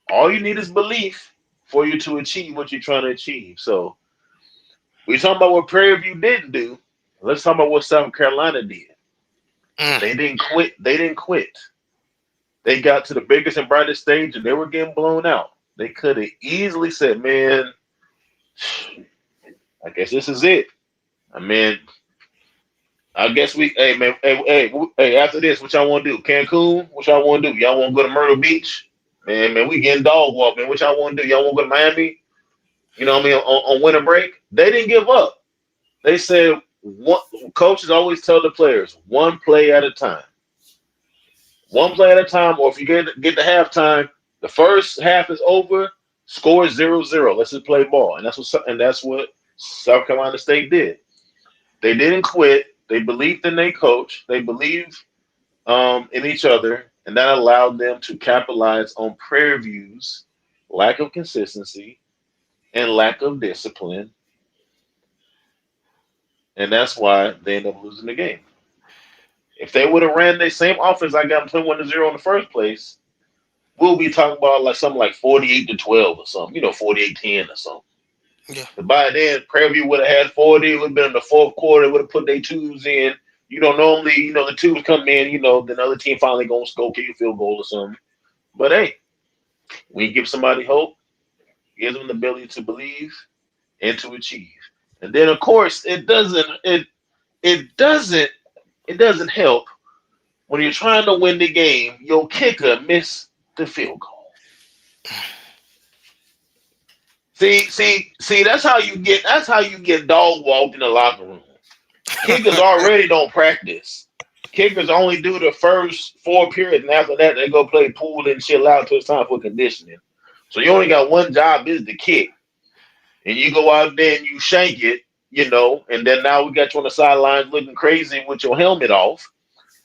all you need is belief for you to achieve what you're trying to achieve. So we're talking about what Prairie View didn't do. Let's talk about what South Carolina did. They didn't quit. They got to the biggest and brightest stage, and they were getting blown out. They could have easily said, man, I guess this is it. I mean, I guess hey, after this, what y'all want to do? Cancun? What y'all want to do? Y'all want to go to Myrtle Beach? Man, we getting dog walk, man. What y'all want to do? Y'all want to go to Miami? You know what I mean? On winter break? They didn't give up. They said, coaches always tell the players, one play at a time. One play at a time, or if you get to halftime, the first half is over, score 0-0. Let's just play ball. And that's what South Carolina State did. They didn't quit. They believed in their coach. They believed in each other, and that allowed them to capitalize on Prairie View's lack of consistency and lack of discipline. And that's why they ended up losing the game. If they would have ran the same offense I got them 21-0 in the first place, we'll be talking about like something like 48-12 or something, 48-10 or something. Yeah. But by then, Prairie View would have had 40. It would have been in the fourth quarter. Would have put their twos in. Normally, the twos come in. Then the other team finally going to go kick a field goal or something. But hey, when you give somebody hope, gives them the ability to believe and to achieve. And then, of course, it doesn't help when you're trying to win the game. Your kicker missed the field goal. See. That's how you get dog walked in the locker room. Kickers already don't practice. Kickers only do the first 4 periods, and after that, they go play pool and chill out till it's time for conditioning. So you only got one job, is to kick, and you go out there and you shank it, And then now we got you on the sidelines looking crazy with your helmet off.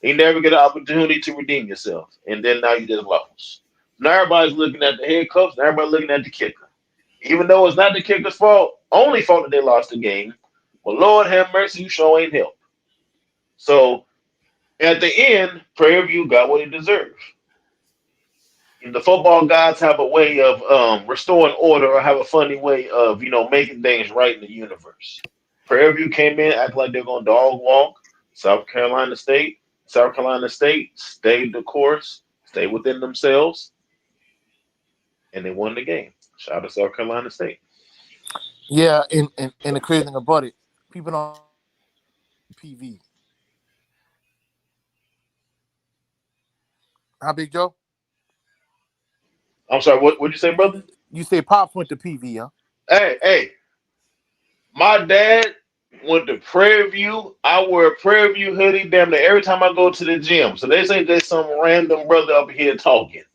You never get an opportunity to redeem yourself, and then now you just lost. Now everybody's looking at the head coach, and everybody's looking at the kicker. Even though it's not the kicker's fault, only fault that they lost the game. But Lord have mercy, you sure ain't help. So at the end, Prairie View got what it deserved. And the football gods have a way of restoring order, or have a funny way of, making things right in the universe. Prairie View came in, acting like they're going to dog walk South Carolina State. South Carolina State stayed the course, stayed within themselves, and they won the game. Shout out to South Carolina State. Yeah, and the crazy thing about it, people don't PV. How big, Joe? I'm sorry, what'd you say, brother? You say Pops went to PV, huh? Hey, my dad went to Prairie View. I wear a Prairie View hoodie damn near every time I go to the gym. So they say there's some random brother up here talking.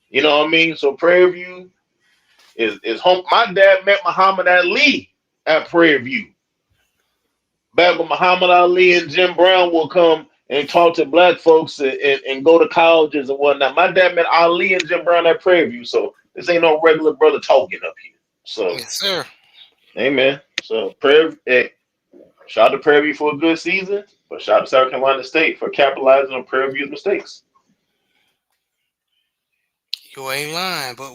You know what I mean? So Prairie View is home. My dad met Muhammad Ali at Prairie View. Back when Muhammad Ali and Jim Brown will come and talk to black folks and go to colleges and whatnot. My dad met Ali and Jim Brown at Prairie View, so this ain't no regular brother talking up here. So, Yes, sir. amen. So, hey, shout out to Prairie View for a good season, but shout out to South Carolina State for capitalizing on Prairie View's mistakes. You ain't lying, but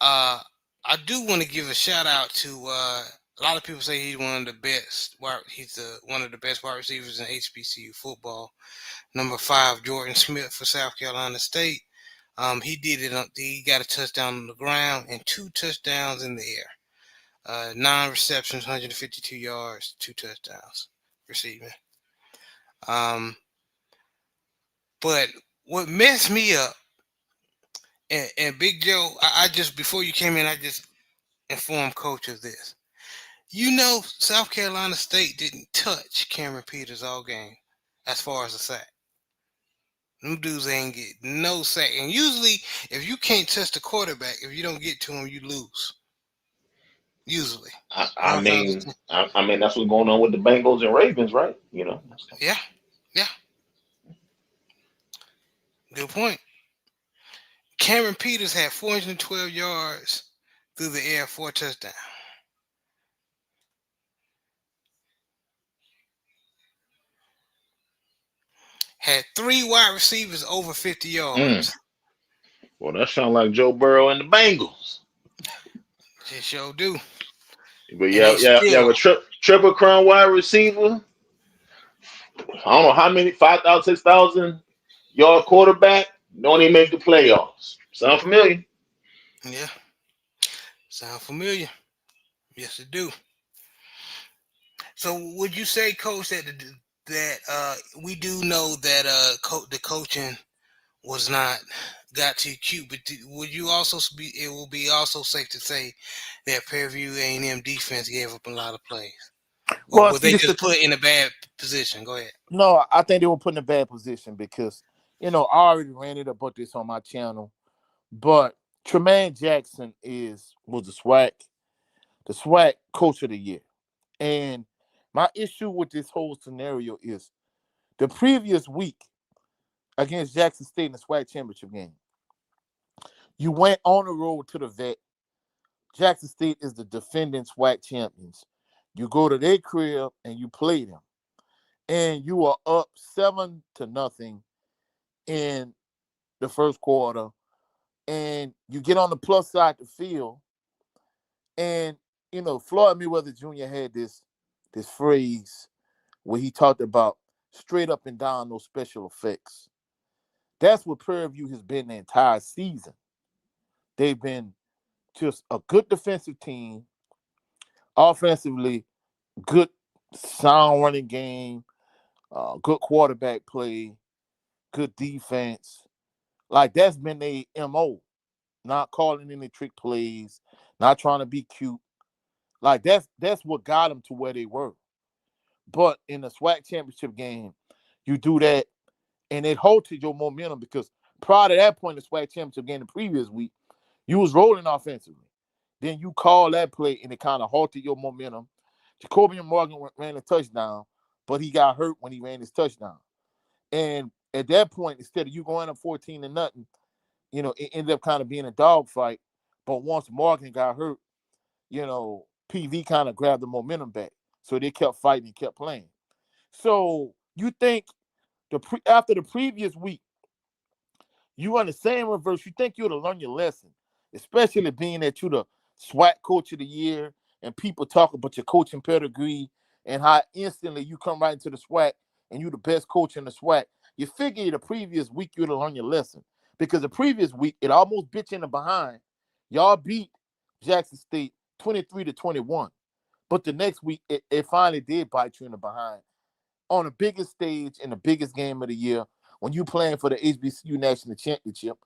uh, I do want to give a shout out to a lot of people say he's one of the best. He's one of the best wide receivers in HBCU football. Number 5, Jordan Smith for South Carolina State. He did it. He got a touchdown on the ground and 2 touchdowns in the air. 9 receptions, 152 yards, 2 touchdowns receiving. Um, but what messed me up, and Big Joe, I just before you came in, I just informed Coach of this. You know, South Carolina State didn't touch Cameron Peters all game as far as a sack. Them dudes ain't get no sack. And usually, if you can't touch the quarterback, if you don't get to him, you lose. Usually. I mean, I mean that's what's going on with the Bengals and Ravens, right? You know. Yeah. Yeah. Good point. Cameron Peters had 412 yards through the air, 4 touchdowns. Had 3 wide receivers over 50 Mm. yards. Well, that sounds like Joe Burrow and the Bengals. They sure do. But And they yeah, still, with triple crown wide receiver. I don't know how many 5,000, 6,000 yard quarterback don't even make the playoffs. Sound familiar? yeah, sound familiar. Yes, it do. So, would you say, Coach, that we do know that the coaching was not got too cute, but would you also be? It will be also safe to say that Prairie View A&M defense gave up a lot of plays, or Well, were see, they this just put in a bad position? Go ahead. no, I think they were put in a bad position because I already ran it about this on my channel, but Tremaine Jackson was the SWAC coach of the year. And my issue with this whole scenario is the previous week against Jackson State in the SWAC championship game, you went on the road to the vet. Jackson State is the defending SWAC champions. You go to their crib and you play them. And you are up 7-0 in the first quarter. And you get on the plus side of the field. And, Floyd Mayweather Jr. had this phrase where he talked about straight up and down, no special effects. That's what Prairie View has been the entire season. They've been just a good defensive team, offensively, good sound running game, good quarterback play, good defense. Like that's been their MO. Not calling any trick plays, not trying to be cute. Like that's what got them to where they were. But in the SWAC championship game, you do that, and it halted your momentum because prior to that point, in the SWAC championship game the previous week, you was rolling offensively. Then you call that play, and it kind of halted your momentum. Jacoby Morgan ran a touchdown, but he got hurt when he ran his touchdown. And at that point, instead of you going up 14-0, it ended up kind of being a dogfight. But once Morgan got hurt, PV kind of grabbed the momentum back. So they kept fighting and kept playing. So you think after the previous week, you on the same reverse, you think you would have learned your lesson, especially being that you're the SWAC coach of the year and people talk about your coaching pedigree and how instantly you come right into the SWAC and you're the best coach in the SWAC. You figure the previous week you would have learned your lesson because the previous week it almost bit you in the behind. Y'all beat Jackson State 23-21. But the next week, it finally did bite you in the behind. On the biggest stage in the biggest game of the year, when you playing for the HBCU National Championship,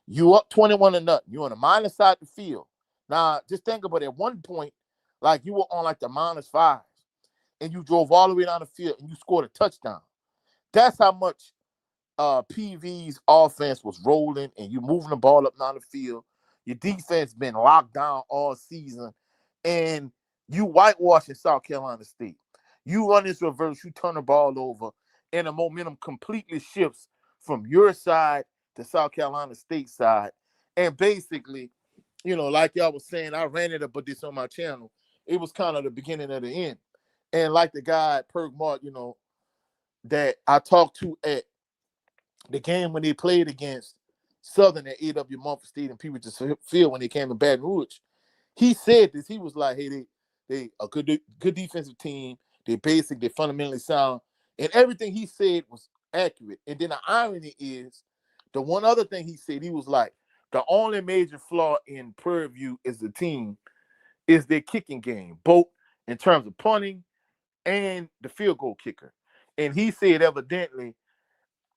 you up 21-0. You on the minus side of the field. Now, just think about it. At one point, like you were on like the -5, and you drove all the way down the field and you scored a touchdown. That's how much PV's offense was rolling, and you moving the ball up down the field. Your defense been locked down all season, and you whitewashing South Carolina State. You run this reverse, you turn the ball over, and the momentum completely shifts from your side to South Carolina State side. And basically, like y'all was saying, I ran it about this on my channel. It was kind of the beginning of the end. And like the guy, Perk Mark, that I talked to at the game when they played against Southern at A.W. Mumford Stadium, people just feel when they came to Baton Rouge. He said this. He was like, hey, they a good defensive team. They fundamentally sound. And everything he said was accurate. And then the irony is, the one other thing he said, he was like, the only major flaw in Prairie View is the team is their kicking game, both in terms of punting and the field goal kicker. And he said, evidently,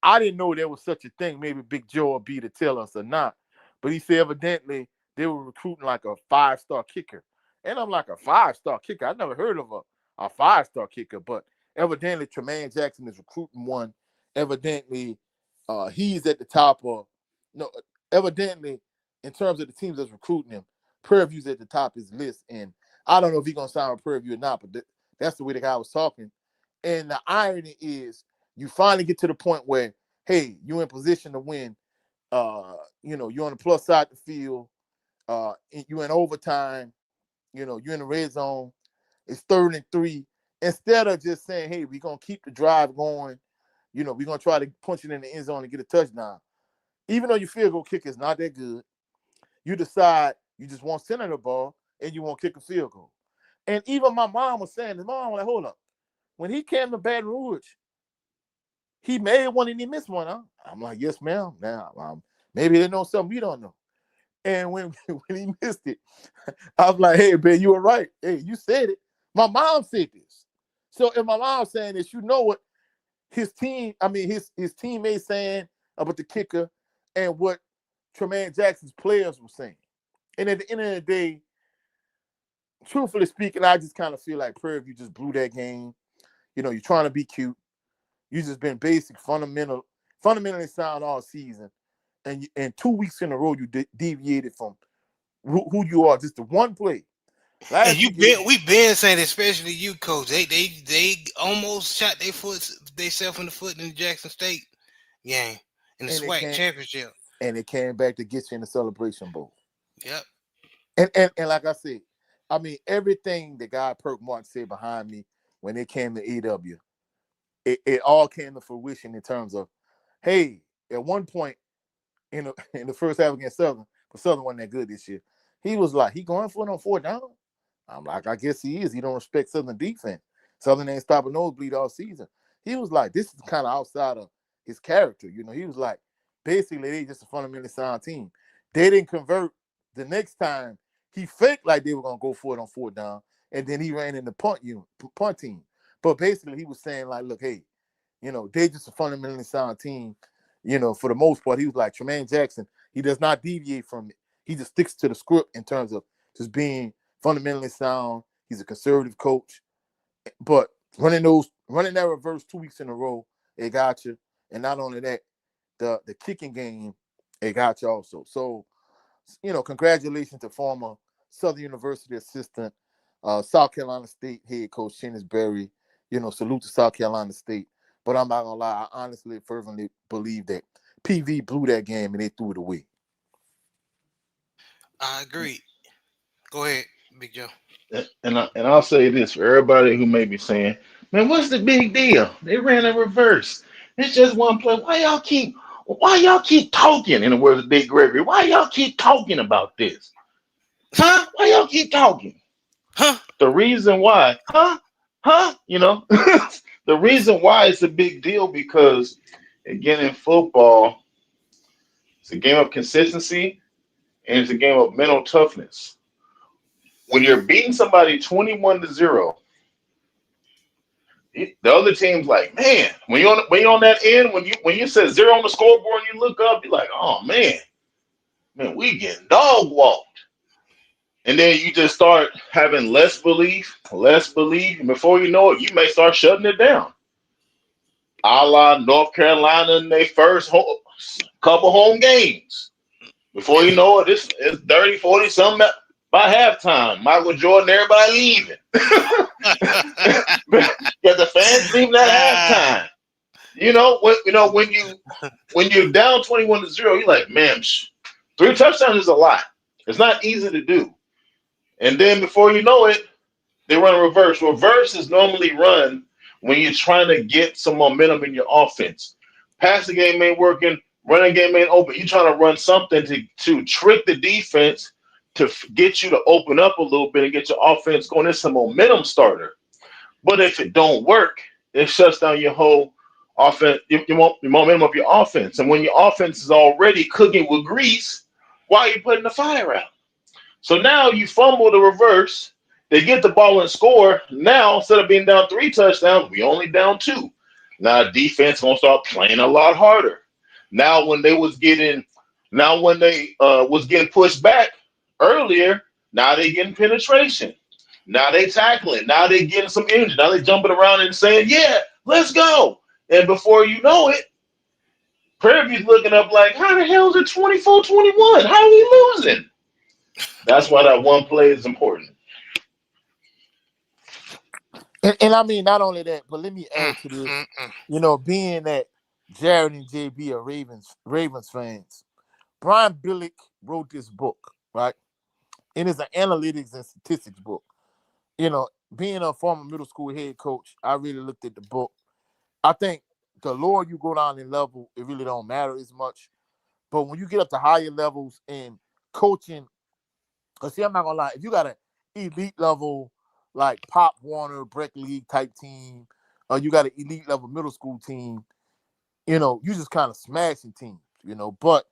I didn't know there was such a thing. Maybe Big Joe or B to tell us or not. But he said, evidently, they were recruiting like a 5-star kicker. And I'm like, a 5-star kicker? I never heard of a 5-star kicker. But evidently, Tremaine Jackson is recruiting one. Evidently, he's at the top of – no, evidently, in terms of the teams that's recruiting him, Prairie View's at the top of his list. And I don't know if he's going to sign with Prairie View or not, but that's the way the guy was talking. And the irony is, you finally get to the point where, hey, you're in position to win. You're on the plus side of the field. You're in overtime. You're in the red zone. It's 3rd and 3. Instead of just saying, hey, we're going to keep the drive going. We're going to try to punch it in the end zone and get a touchdown. Even though your field goal kicker is not that good, you decide you just want to center the ball and you want to kick a field goal. And even my mom was saying, his mom was like, hold up. When he came to Baton Rouge, he made one and he missed one, huh? I'm like, yes, ma'am. Now, maybe they know something we don't know. And when he missed it, I was like, hey, man, you were right. Hey, you said it. My mom said this. So if my mom's saying this, you know what his teammates saying about the kicker and what Tremaine Jackson's players were saying. And at the end of the day, truthfully speaking, I just kind of feel like Prairie View just blew that game. You're trying to be cute. You just been basic, fundamentally sound all season, and 2 weeks in a row you deviated from who you are. Just the one play. And Last week we've been saying, especially you, coach. They almost shot themselves in the foot in the Jackson State game in the and SWAC championship. And it came back to get you in the Celebration Bowl. Yep. And like I said, everything the guy Perk Martin said behind me when it came to AW. It all came to fruition in terms of, hey, at one point in the first half against Southern, but Southern wasn't that good this year. He was like, he going for it on 4th down? I'm like, I guess he is. He don't respect Southern defense. Southern ain't stopping nosebleed all season. He was like, this is kind of outside of his character. He was like, basically, they just a fundamentally sound team. They didn't convert the next time. He faked like they were going to go for it on 4th down, and then he ran in the punt team. But basically, he was saying, like, look, hey, they just a fundamentally sound team, for the most part. He was like, Tremaine Jackson, he does not deviate from it. He just sticks to the script in terms of just being fundamentally sound. He's a conservative coach. But running that reverse 2 weeks in a row, it got you. And not only that, the kicking game, it got you also. So, congratulations to former Southern University assistant, South Carolina State head coach Chennis Berry. Salute to South Carolina State. But I'm not going to lie, I honestly, fervently believe that PV blew that game and they threw it away. I agree. Go ahead, Big Joe. And I'll say this for everybody who may be saying, man, what's the big deal? They ran a reverse. It's just one play. Why y'all keep talking, in the words of Dick Gregory? Why y'all keep talking about this? Huh? Why y'all keep talking? Huh? The reason why, the reason why it's a big deal because, again, in football, it's a game of consistency and it's a game of mental toughness. When you're beating somebody 21-0, the other team's like, man, when you're on that end, when you said 0 on the scoreboard and you look up, you're like, oh man, we getting dog walked. And then you just start having less belief, and before you know it, you may start shutting it down. A la North Carolina in their first couple home games. Before you know it, it's 30, 40, something by halftime. Michael Jordan, everybody leaving. Because the fans leaving at halftime. When you're down 21-0, you're like, man, 3 touchdowns is a lot. It's not easy to do. And then before you know it, they run a reverse. Reverse is normally run when you're trying to get some momentum in your offense. Passing game ain't working, running game ain't open. You're trying to run something to trick the defense to get you to open up a little bit and get your offense going. It's a momentum starter. But if it don't work, it shuts down your whole offense, your momentum of your offense. And when your offense is already cooking with grease, why are you putting the fire out? So now you fumble the reverse. They get the ball and score. Now, instead of being down 3 touchdowns, we only down 2. Now defense gonna start playing a lot harder. Now when they was getting pushed back earlier, now they getting penetration. Now they tackling. Now they getting some energy. Now they jumping around and saying, "Yeah, let's go." And before you know it, Prairie View's looking up like, "How the hell is it 24-21? How are we losing?" That's why that one play is important. And I mean, not only that, but let me Mm, add to this. mm, mm. Being that Jared and JB are Ravens fans, Brian Billick wrote this book, right? And it's an analytics and statistics book. Being a former middle school head coach, I really looked at the book. I think the lower you go down in level, it really don't matter as much. But when you get up to higher levels in coaching, because see, I'm not gonna lie, if you got an elite level like Pop Warner, Breck League type team, or you got an elite level middle school team, you just kind of smashing teams. But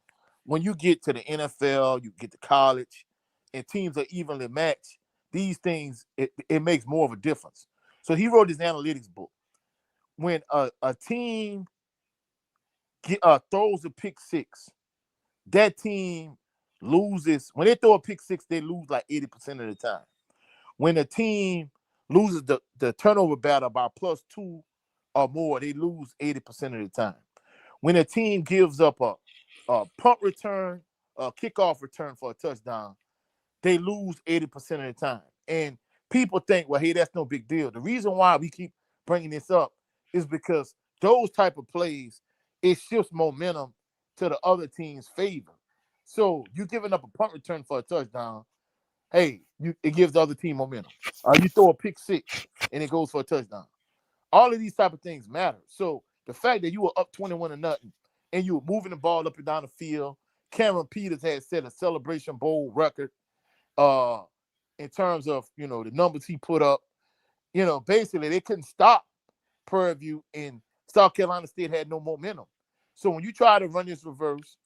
when you get to the NFL, you get to college, and teams are evenly matched, these things, it makes more of a difference. So he wrote this analytics book. When a team throws a pick six, that team loses. When they throw a pick six, they lose like 80% of the time. When a team loses the turnover battle by +2 or more, they lose 80% of the time. When a team gives up a punt return, a kickoff return for a touchdown, they lose 80% of the time. And people think, well, hey, that's no big deal. The reason why we keep bringing this up is because those type of plays, it shifts momentum to the other team's favor. So you giving up a punt return for a touchdown, hey, it gives the other team momentum. You throw a pick six and it goes for a touchdown. All of these type of things matter. So the fact that you were up 21-0 and you were moving the ball up and down the field, Cameron Peters had set a Celebration Bowl record uh, in terms of, the numbers he put up. Basically they couldn't stop Prairie View, and South Carolina State had no momentum. So when you try to run this reverse,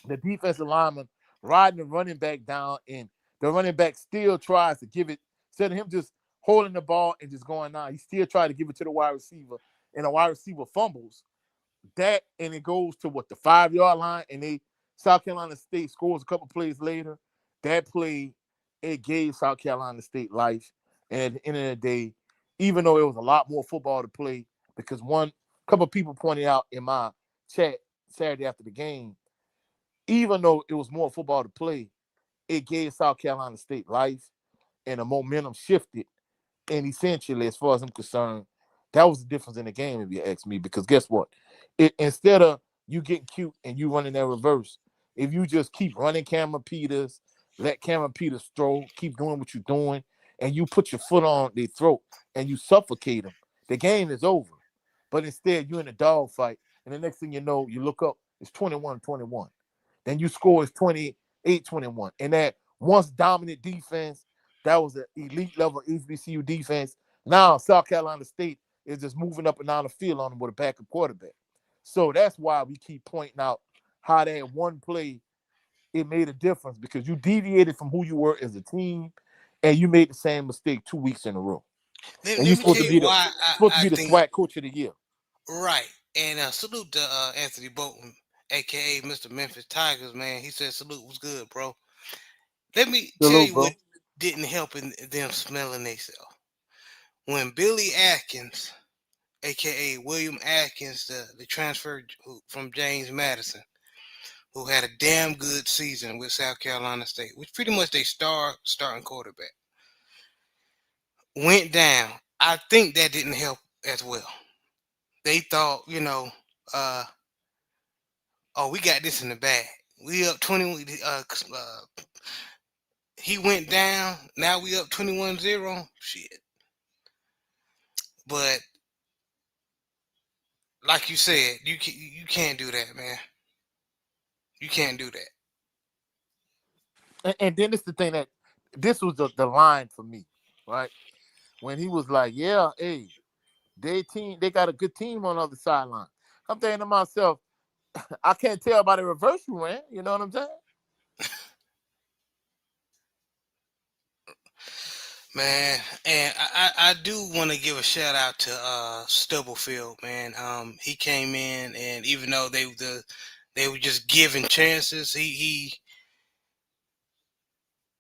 the defensive lineman riding the running back down, and the running back still tries to give it, instead of him just holding the ball and just going down, he still tried to give it to the wide receiver, and the wide receiver fumbles that, and it goes to the 5-yard line, and South Carolina State scores a couple plays later. That play, it gave South Carolina State life. And at the end of the day, even though it was a lot more football to play, because couple people pointed out in my chat Saturday after the game, even though it was more football to play, it gave South Carolina State life, and the momentum shifted. And essentially, as far as I'm concerned, that was the difference in the game, if you ask me. Because guess what? Instead of you getting cute and you running that reverse, if you just keep running Cameron Peters, let Cameron Peters throw, keep doing what you're doing, and you put your foot on their throat and you suffocate them, the game is over. But instead, you're in a dogfight, and the next thing you know, you look up, it's 21-21. Then you score is 28-21. And that once dominant defense, that was an elite level HBCU defense. Now South Carolina State is just moving up and down the field on them with a backup quarterback. So that's why we keep pointing out how that one play, it made a difference, because you deviated from who you were as a team, and you made the same mistake 2 weeks in a row. And Let you're me tell you why supposed to I be the think SWAC coach of the year. right. And salute to Anthony Bolton, aka Mr. Memphis Tigers, man. He said salute was good, bro. Let me tell Salute, you what bro. didn't help in them smelling themselves. When Billy Atkins, aka William Atkins, the transfer from James Madison, who had a damn good season with South Carolina State, which pretty much they starting quarterback, went down. I think that didn't help as well. they thought, uh, oh, we got this in the bag. We up 20. He went down. Now we up 21-0. Shit. But like you said, you can't do that, man. You can't do that. And then it's the thing that this was the line for me, right? When he was like, "Yeah, hey, they got a good team on the other sideline." I'm thinking to myself, I can't tell by the reverse you ran. You know what I'm saying? Man, and I do want to give a shout out to Stubblefield, man. He came in, and even though they were just giving chances, he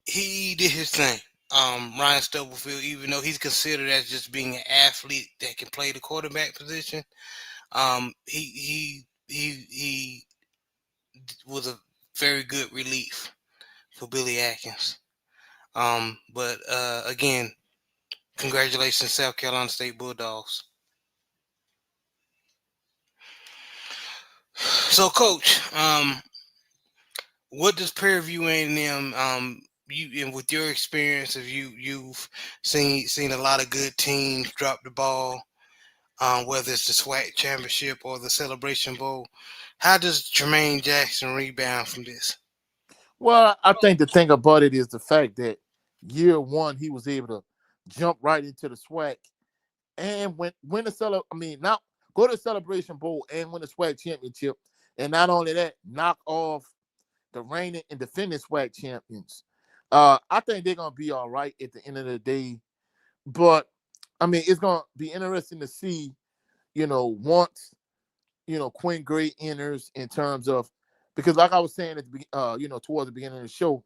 did his thing. Ryan Stubblefield, even though he's considered as just being an athlete that can play the quarterback position, he was a very good relief for Billy Atkins. But again, congratulations, South Carolina State Bulldogs. So, Coach, what does Prairie View A&M, you and with your experience of you've seen a lot of good teams drop the ball, whether it's the SWAC championship or the Celebration Bowl. How does Jermaine Jackson rebound from this? Well, I think the thing about it is the fact that year one he was able to jump right into the SWAC and win the not go to the Celebration Bowl and win the SWAC championship, and not only that, knock off the reigning and defending SWAC champions. I think they're gonna be all right at the end of the day. But I mean, it's gonna be interesting to see, once Quinn Gray enters in terms of because like I was saying at the towards the beginning of the show,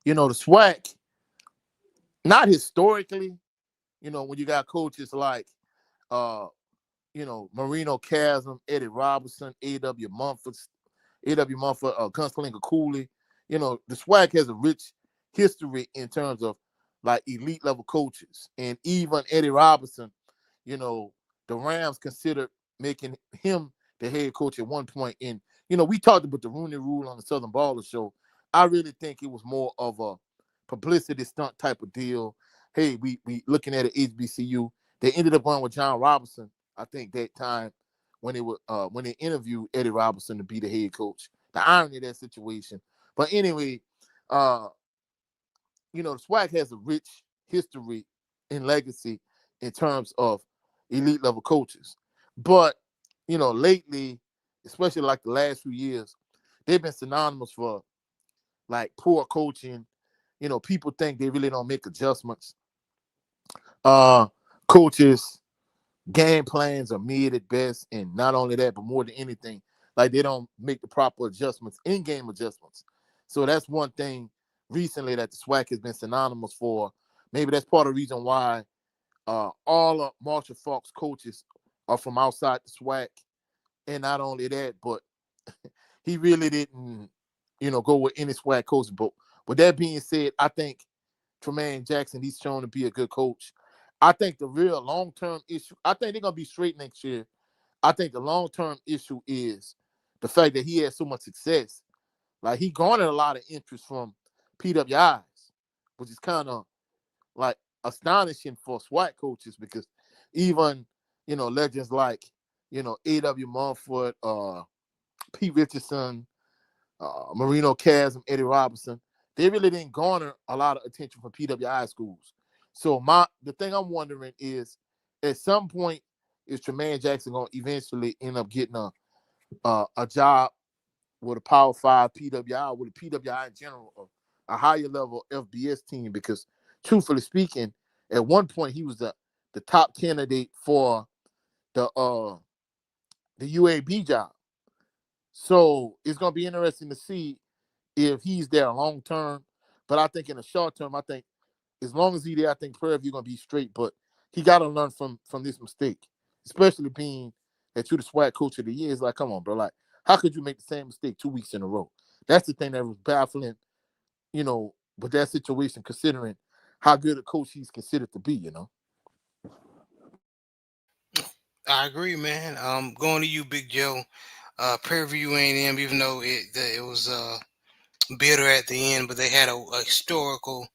the SWAC, not historically, when you got coaches like Marino Chasm, Eddie Robertson, A.W. Mumford, Gunslinger Cooley. The SWAC has a rich history in terms of like elite level coaches. And even Eddie Robertson, the Rams considered making him the head coach at one point. And, we talked about the Rooney Rule on the Southern Baller Show. I really think it was more of a publicity stunt type of deal. Hey, we looking at an HBCU. They ended up going with John Robinson, I think, that time when they interviewed Eddie Robinson to be the head coach. The irony of that situation. But anyway, the SWAC has a rich history and legacy in terms of elite level coaches. But, lately, especially like the last few years, they've been synonymous for like poor coaching. People think they really don't make adjustments. Coaches game plans are mid at best, and not only that, but more than anything, like they don't make the proper adjustments, in-game adjustments. So that's one thing recently that the SWAC has been synonymous for. Maybe that's part of the reason why all of Marshall Faulk's coaches are from outside the SWAC, and not only that, but he really didn't, go with any SWAC coach. But with that being said, I think Tremaine Jackson, he's shown to be a good coach. I think the real long-term issue, I think they're going to be straight next year. I think the long-term issue is the fact that he had so much success. Like, he garnered a lot of interest from PWIs, which is kind of, like, astonishing for SWAT coaches because even, legends like, A.W. Mumford, Pete Richardson, Marino Chasm, Eddie Robinson, they really didn't garner a lot of attention from PWI schools. So the thing I'm wondering is, at some point, is Tremaine Jackson going to eventually end up getting a job with a Power 5 PWI, with a PWI in general, a higher level FBS team? Because truthfully speaking, at one point he was the top candidate for the UAB job. So it's going to be interesting to see if he's there long term. But I think in the short term, I think as long as he's there, I think Prairie View going to be straight. But he got to learn from this mistake, especially being that you're the SWAT coach of the year. It's like, come on, bro. Like, how could you make the same mistake 2 weeks in a row? That's the thing that was baffling, with that situation, considering how good a coach he's considered to be, I agree, man. Going to you, Big Joe. Prairie View A&M, even though it was bitter at the end, but they had a historical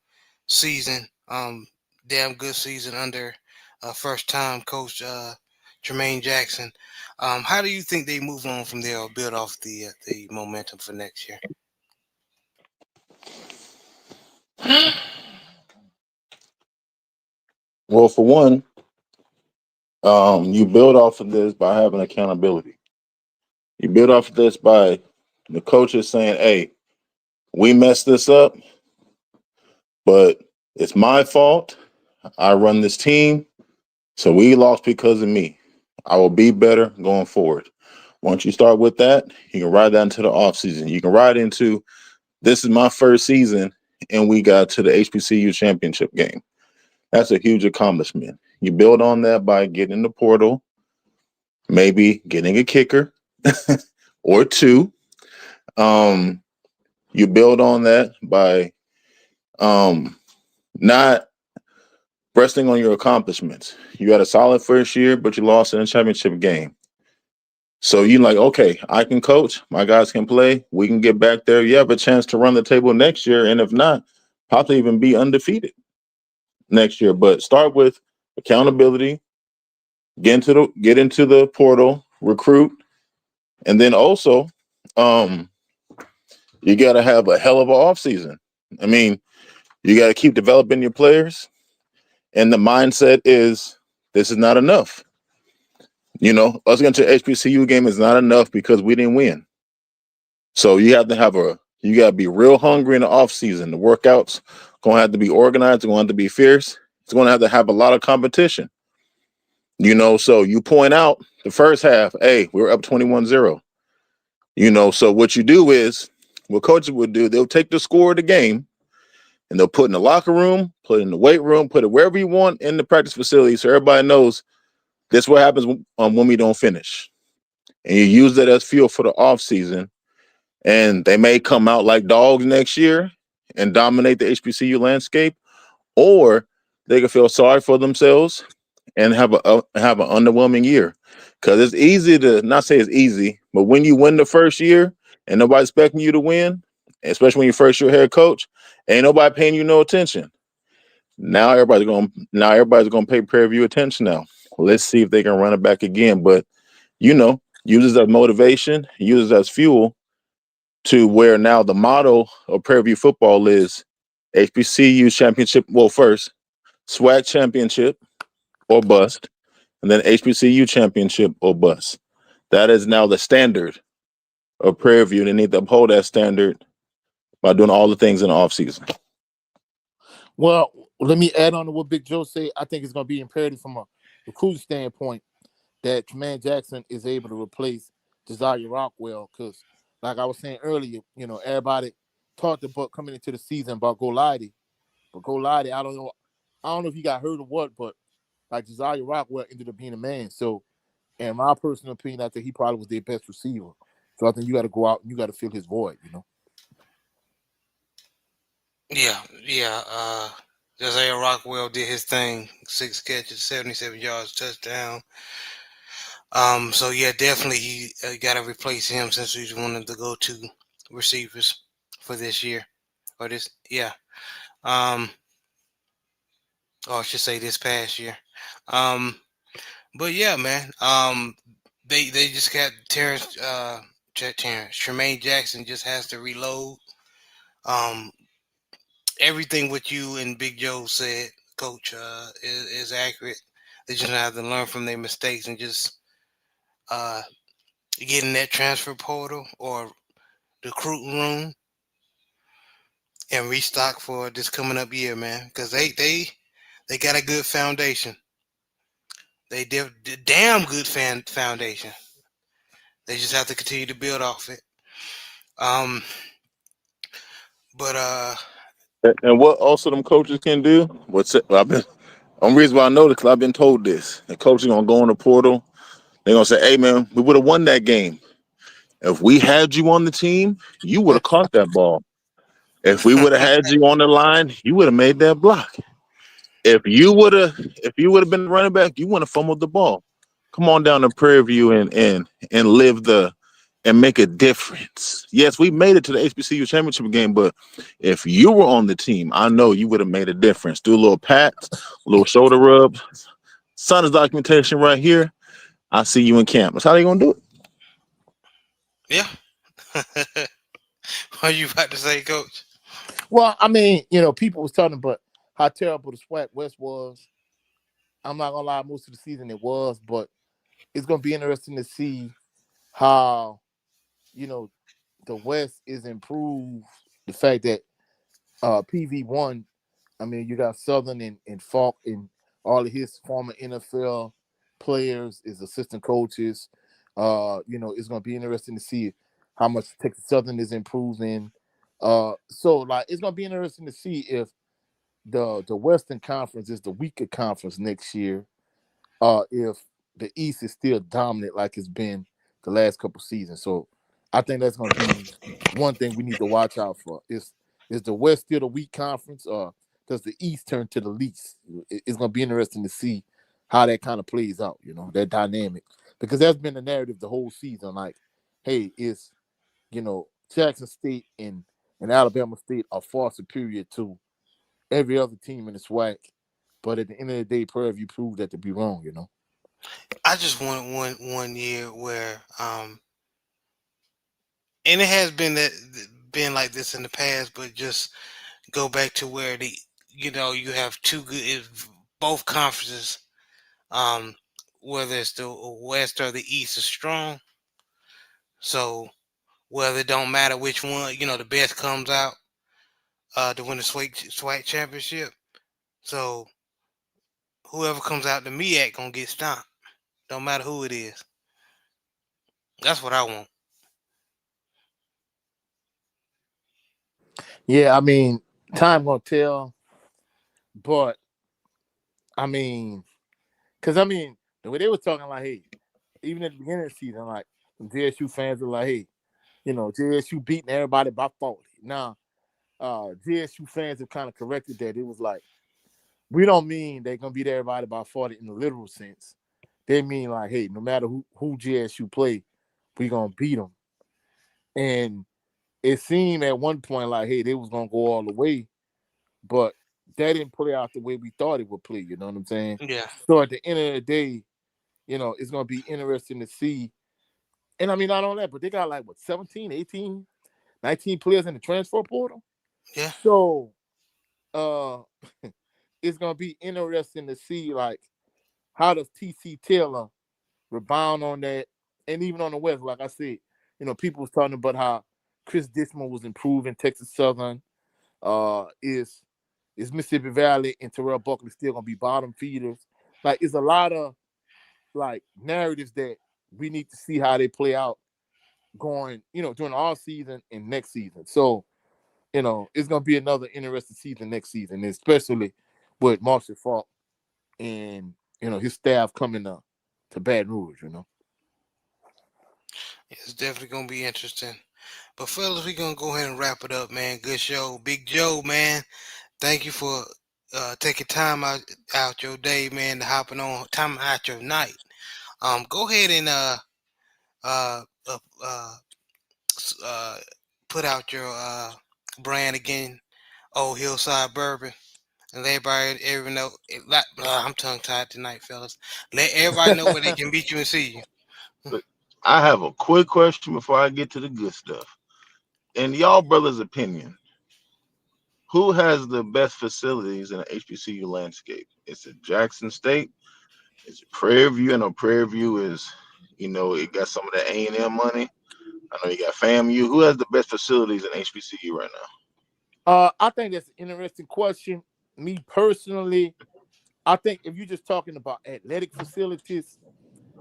season. Damn good season under first time coach Jermaine Jackson. How do you think they move on from there or build off the momentum for next year? Well, for one, you build off of this by having accountability. You build off of this by the coaches saying, "Hey, we messed this up, but it's my fault. I run this team, so we lost because of me. I will be better going forward." Once you start with that, you can ride that into the offseason. You can ride into this is my first season, and we got to the HBCU championship game. That's a huge accomplishment. You build on that by getting in the portal, maybe getting a kicker or two. Um, you build on that by not resting on your accomplishments. You had a solid first year, but you lost in a championship game. So you like, okay, I can coach, my guys can play, we can get back there. You have a chance to run the table next year, and if not, possibly even be undefeated next year. But start with accountability, get into the portal, recruit, and then also um you gotta have a hell of an offseason. I mean, you gotta keep developing your players, and the mindset is this is not enough. Us getting to the HBCU game is not enough because we didn't win. So you gotta be real hungry in the off season. The workouts gonna have to be organized, gonna have to be fierce. It's gonna have a lot of competition. So you point out the first half, hey, we were up 21-0. So what you do is what coaches would do, they'll take the score of the game and they'll put it in the locker room, put it in the weight room, put it wherever you want in the practice facility so everybody knows this what happens when we don't finish. And you use that as fuel for the off season. And they may come out like dogs next year and dominate the HBCU landscape, or they can feel sorry for themselves and have an underwhelming year. Because it's easy to not say it's easy, but when you win the first year and nobody's expecting you to win, especially when you're first year head coach, ain't nobody paying you no attention. Now everybody's gonna pay Prairie View attention now. Let's see if they can run it back again. But use it as motivation, use it as fuel to where now the motto of Prairie View football is HBCU championship. Well, first SWAC championship or bust, and then HBCU championship or bust. That is now the standard of Prairie View. They need to uphold that standard by doing all the things in the offseason. Well, let me add on to what Big Joe said. I think it's going to be imperative from a recruiting standpoint that Jermaine Jackson is able to replace Josiah Rockwell because, like I was saying earlier, everybody talked about coming into the season about Golady, but Golady, I don't know if he got hurt or what, but like Josiah Rockwell ended up being a man. So, in my personal opinion, I think he probably was their best receiver. So I think you got to go out and you got to fill his void. Yeah, yeah. Josiah Rockwell did his thing, 6 catches, 77 yards, touchdown. So yeah, definitely he got to replace him since he's one of the go-to receivers for this year or this, yeah. Um, or I should say this past year. Um, but yeah, man. They just got Terrence Tremaine Jackson just has to reload. Um, everything what you and Big Joe said, Coach, is accurate. They just have to learn from their mistakes and just uh, get in that transfer portal or the recruiting room and restock for this coming up year, man. Because they got a good foundation. They did damn good foundation. They just have to continue to build off it. Um, but And what also them coaches can do, only reason why I know this because I've been told this. The coach is gonna go in the portal. They're gonna say, "Hey man, we would have won that game if we had you on the team. You would have caught that ball. If we would have had you on the line, you would have made that block. If you would have been running back, you would have fumbled the ball. Come on down to Prairie View and live the and make a difference. Yes, we made it to the HBCU championship game, but if you were on the team, I know you would have made a difference. Do a little pat, a little shoulder rub. Son is documentation right here. I see you in camp. That's how they gonna do it. Yeah. What are you about to say, Coach? Well, I mean, people was talking about how terrible the SWAC West was. I'm not gonna lie, most of the season it was, but it's gonna be interesting to see how you know the West is improved. The fact that PV won. I mean, you got Southern and Falk and all of his former NFL players, his assistant coaches. It's gonna be interesting to see how much Texas Southern is improving. So like it's gonna be interesting to see if the Western Conference is the weaker conference next year, if the East is still dominant like it's been the last couple seasons. So I think that's going to be one thing we need to watch out for. Is the West still the weak conference, or does the East turn to the least? It's going to be interesting to see how that kind of plays out. That dynamic, because that's been the narrative the whole season. Like, hey, it's Jackson State and Alabama State are far superior to every other team in the SWAC. But at the end of the day, Prairie View proved that to be wrong. I just want one year where and it has been like this in the past, but just go back to where you have two good both conferences, um whether it's the West or the East is strong. So whether it don't matter which one, the best comes out to win the SWAC championship. So whoever comes out the MEAC gonna get stomped. Don't matter who it is. That's what I want. Yeah, I mean, time gonna tell, but I mean, because I mean, the way they were talking, like, hey, even at the beginning of the season, like, JSU fans were like, hey, JSU beating everybody by 40. Now, JSU fans have kind of corrected that. It was like, we don't mean they're gonna beat everybody by 40 in the literal sense. They mean like, hey, no matter who JSU play, we gonna beat them. And it seemed at one point like, hey, they was gonna go all the way, but that didn't play out the way we thought it would play. You know what I'm saying? Yeah. So at the end of the day, it's going to be interesting to see. And I mean, not only that, but they got like, what, 17, 18, 19 players in the transfer portal. Yeah. So uh, it's going to be interesting to see, like, how does TC Taylor rebound on that? And even on the West, like I said, people was talking about how Chris Dishman was improving Texas Southern. Is Mississippi Valley and Terrell Buckley still gonna be bottom feeders? Like, it's a lot of like narratives that we need to see how they play out going, during the off season and next season. So, it's gonna be another interesting season next season, especially with Marshall Falk and his staff coming up to Baton Rouge. It's definitely gonna be interesting. But fellas, we're gonna go ahead and wrap it up, man. Good show. Big Joe, man. Thank you for taking time out your day, man, to hopping on time out your night. Go ahead and uh, uh, uh, uh, put out your brand again, Old Hillside Bourbon, and let everybody know. I'm tongue tied tonight, fellas. Let everybody know where they can meet you and see you. Look, I have a quick question before I get to the good stuff. In y'all brothers' opinion, who has the best facilities in the HBCU landscape? Is it Jackson State? Is it Prairie View? I know Prairie View is, it got some of the A&M money. I know you got FAMU. Who has the best facilities in HBCU right now? I think that's an interesting question. Me personally, I think if you're just talking about athletic facilities,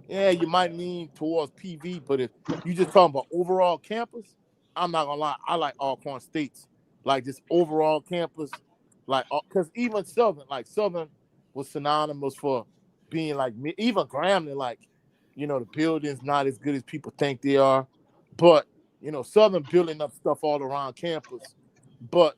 yeah, you might lean towards PV, but if you just talking about overall campus, I'm not gonna lie, I like Alcorn State's, like, this overall campus, like, because even Southern was synonymous for being like even Grambling, like, the buildings not as good as people think they are, but Southern building up stuff all around campus, but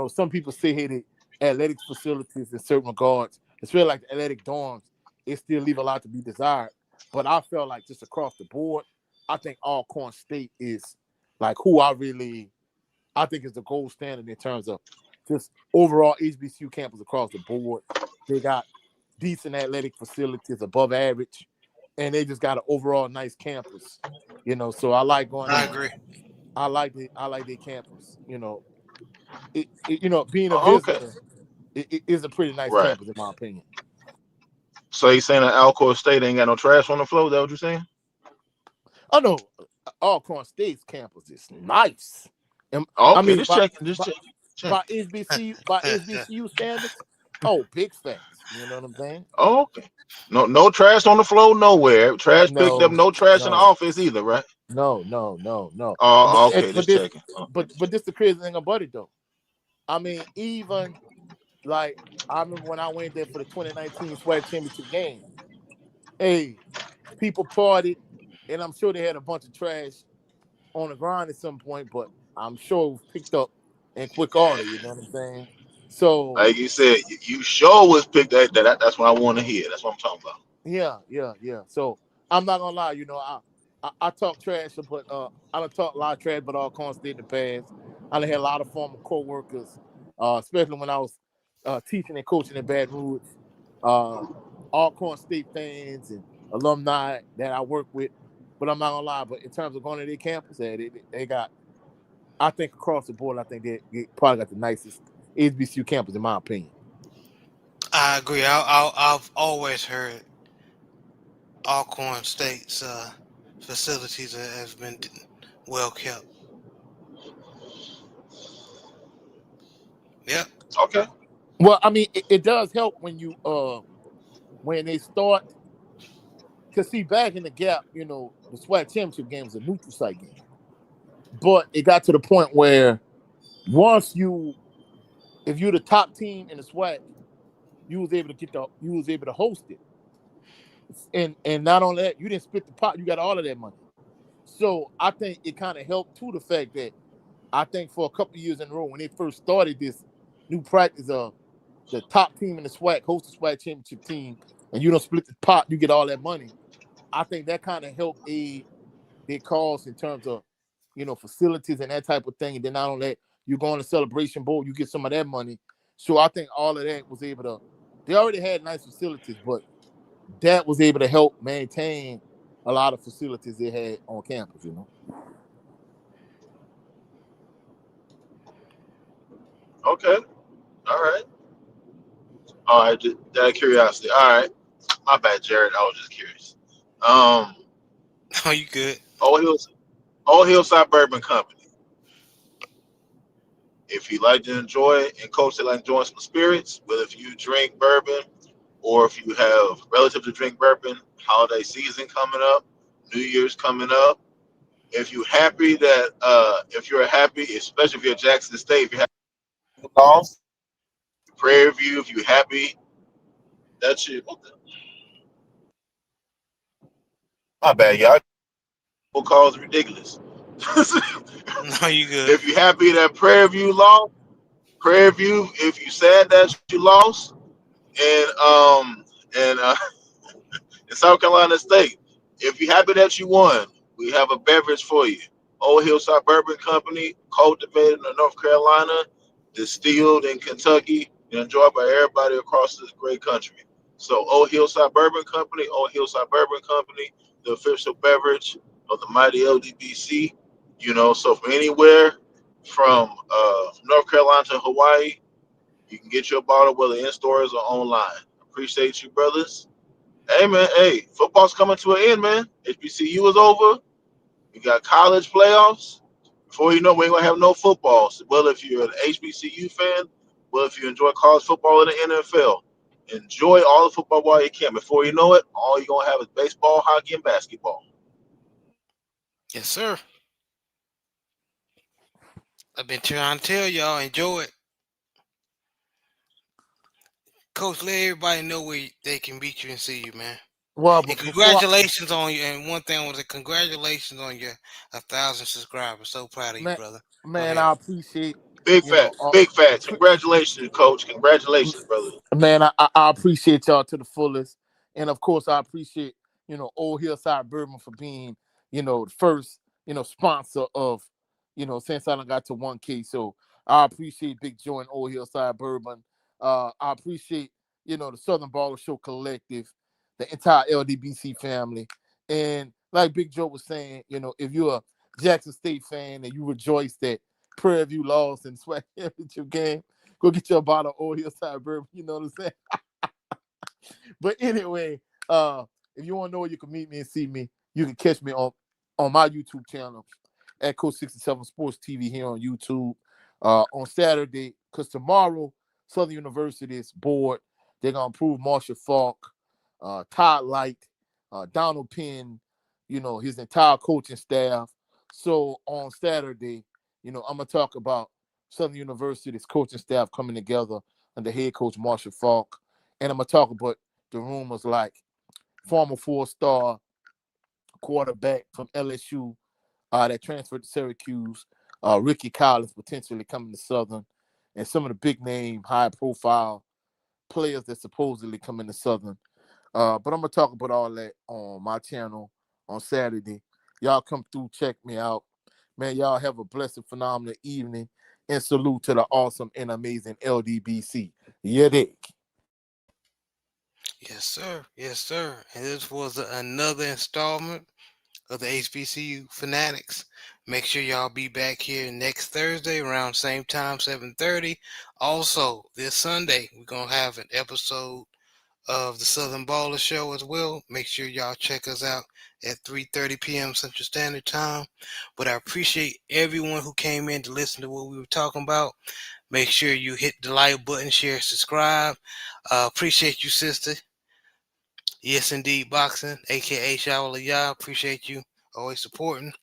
some people say, hey, the athletic facilities in certain regards, especially like the athletic dorms, it still leave a lot to be desired. But I felt like just across the board, I think Alcorn State is like who I think is the gold standard in terms of just overall HBCU campus across the board. They got decent athletic facilities, above average, and they just got an overall nice campus. So I like going I there. agree. I like their campus. Being a Oh, okay. visitor, it is a pretty nice Right. campus in my opinion. So you saying that Alcorn State ain't got no trash on the floor? Is that what you're saying? Oh no, Alcorn State's campus is nice. I Okay, mean, just checking. Just by, checking. Check. by HBCU standards, oh, big facts. You know what I'm saying? Oh, okay. No trash on the floor nowhere. Trash picked up. No, No trash in the no, office either, right? no. Oh, okay. But Just this, checking. Oh, but this the crazy thing about it though. I mean, even like I remember when I went there for the 2019 SWAC championship game. Hey, people partied, and I'm sure they had a bunch of trash on the ground at some point, but I'm sure it was picked up in quick order. You know what I'm saying? So like you said, you sure was picked. That's what I want to hear. That's what I'm talking about. yeah. So I'm not gonna lie, I talk trash, but I don't talk a lot of trash, but all State in the past. I done had a lot of former co-workers, especially when I was teaching and coaching in Baton Rouge, all State fans and alumni that I work with. But I'm not gonna lie, but in terms of going to their campus, they got, I think across the board, I think they probably got the nicest HBCU campus in my opinion. I agree. I've always heard Alcorn State's facilities has been well kept. Yep. Okay. Well, I mean, it does help when they start to see back in the gap. The SWAC championship game was a neutral site game, but it got to the point where once if you're the top team in the SWAC, you was able to host it, and not only that, you didn't split the pot, you got all of that money. So I think it kind of helped too the fact that I think for a couple of years in a row when they first started this new practice of the top team in the SWAC host the SWAC championship team, and you don't split the pot, you get all that money. I think that kind of helped aid their cause in terms of facilities and that type of thing. And then not only that, you go on the Celebration Bowl, you get some of that money. So I think all of that was able to. They already had nice facilities, but that was able to help maintain a lot of facilities they had on campus. Okay. All right. All right. Just out of curiosity. All right. My bad, Jared. I was just curious. Um, Oh, you good? Old Hills, Old Hillside Bourbon Company. If you like to enjoy it and coach it like enjoying some spirits, whether if you drink bourbon or if you have relatives to drink bourbon, holiday season coming up, New Year's coming up. If you're happy, especially if you're Jackson State, if you're happy lost, Prairie View, if you're happy, that shit. My bad, y'all. Calls ridiculous. No, you good. If you're happy that Prairie View lost, Prairie View, if you sad that you lost, and in South Carolina State, if you're happy that you won, we have a beverage for you. Old Hillside Bourbon Company, cultivated in North Carolina, distilled in Kentucky, and enjoyed by everybody across this great country. So Old Hillside Bourbon Company, Old Hillside Bourbon Company, the official beverage of the mighty LDBC. So from anywhere from North Carolina to Hawaii, you can get your bottle whether in stores or online. Appreciate you, brothers. Hey man, hey, football's coming to an end, man. HBCU is over. We got college playoffs. Before you know, we ain't gonna have no football. So, well, if you're an HBCU fan, well, if you enjoy college football in the NFL, enjoy all the football while you can. Before you know it, all you're gonna have is baseball, hockey, and basketball. Yes, sir. I've been trying to tell y'all, enjoy it. Coach, let everybody know where they can beat you and see you, man. Well, And but before congratulations on you. And one thing was congratulations on your 1,000 subscribers. So proud of you, man, brother. Go man, ahead. I appreciate Big you know, facts, uh, big facts. Congratulations, coach. Congratulations, brother. man, I appreciate y'all to the fullest, and of course, I appreciate Old Hillside Bourbon for being, the first, sponsor of, since I done got to 1K. So I appreciate Big Joe and Old Hillside Bourbon. I appreciate, the Southern Baller Show Collective, the entire LDBC family. And like Big Joe was saying, if you're a Jackson State fan and you rejoice that Prairie View lost in SWAC championship game, go get your bottle of Old Hillside Bourbon. You know what I'm saying? But anyway, if you want to know where you can meet me and see me, you can catch me on my YouTube channel at Coach 67 Sports TV here on YouTube on Saturday. Because tomorrow, Southern University's board, they're going to approve Marshall Falk, Todd Light, Donald Penn, his entire coaching staff. So on Saturday, I'm going to talk about Southern University's coaching staff coming together under head coach Marshall Falk. And I'm going to talk about the rumors like former 4-star quarterback from LSU that transferred to Syracuse, Ricky Collins potentially coming to Southern, and some of the big name, high profile players that supposedly coming to Southern. But I'm going to talk about all that on my channel on Saturday. Y'all come through, check me out. Man, y'all have a blessed, phenomenal evening, and salute to the awesome and amazing LDBC. Yeah, dig. Yes, sir. Yes, sir. And this was another installment of the HBCU Fanatics. Make sure y'all be back here next Thursday around same time, 7:30. Also, this Sunday, we're going to have an episode of the Southern Baller Show as well. Make sure y'all check us out at 3:30 p.m. Central Standard Time. But I appreciate everyone who came in to listen to what we were talking about. Make sure you hit the like button, share, subscribe. Appreciate you, sister. Yes, indeed, boxing, aka Shawala Yah. Appreciate you always supporting.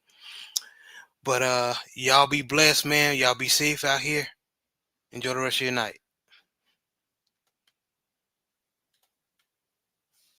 But y'all be blessed, man. Y'all be safe out here. Enjoy the rest of your night.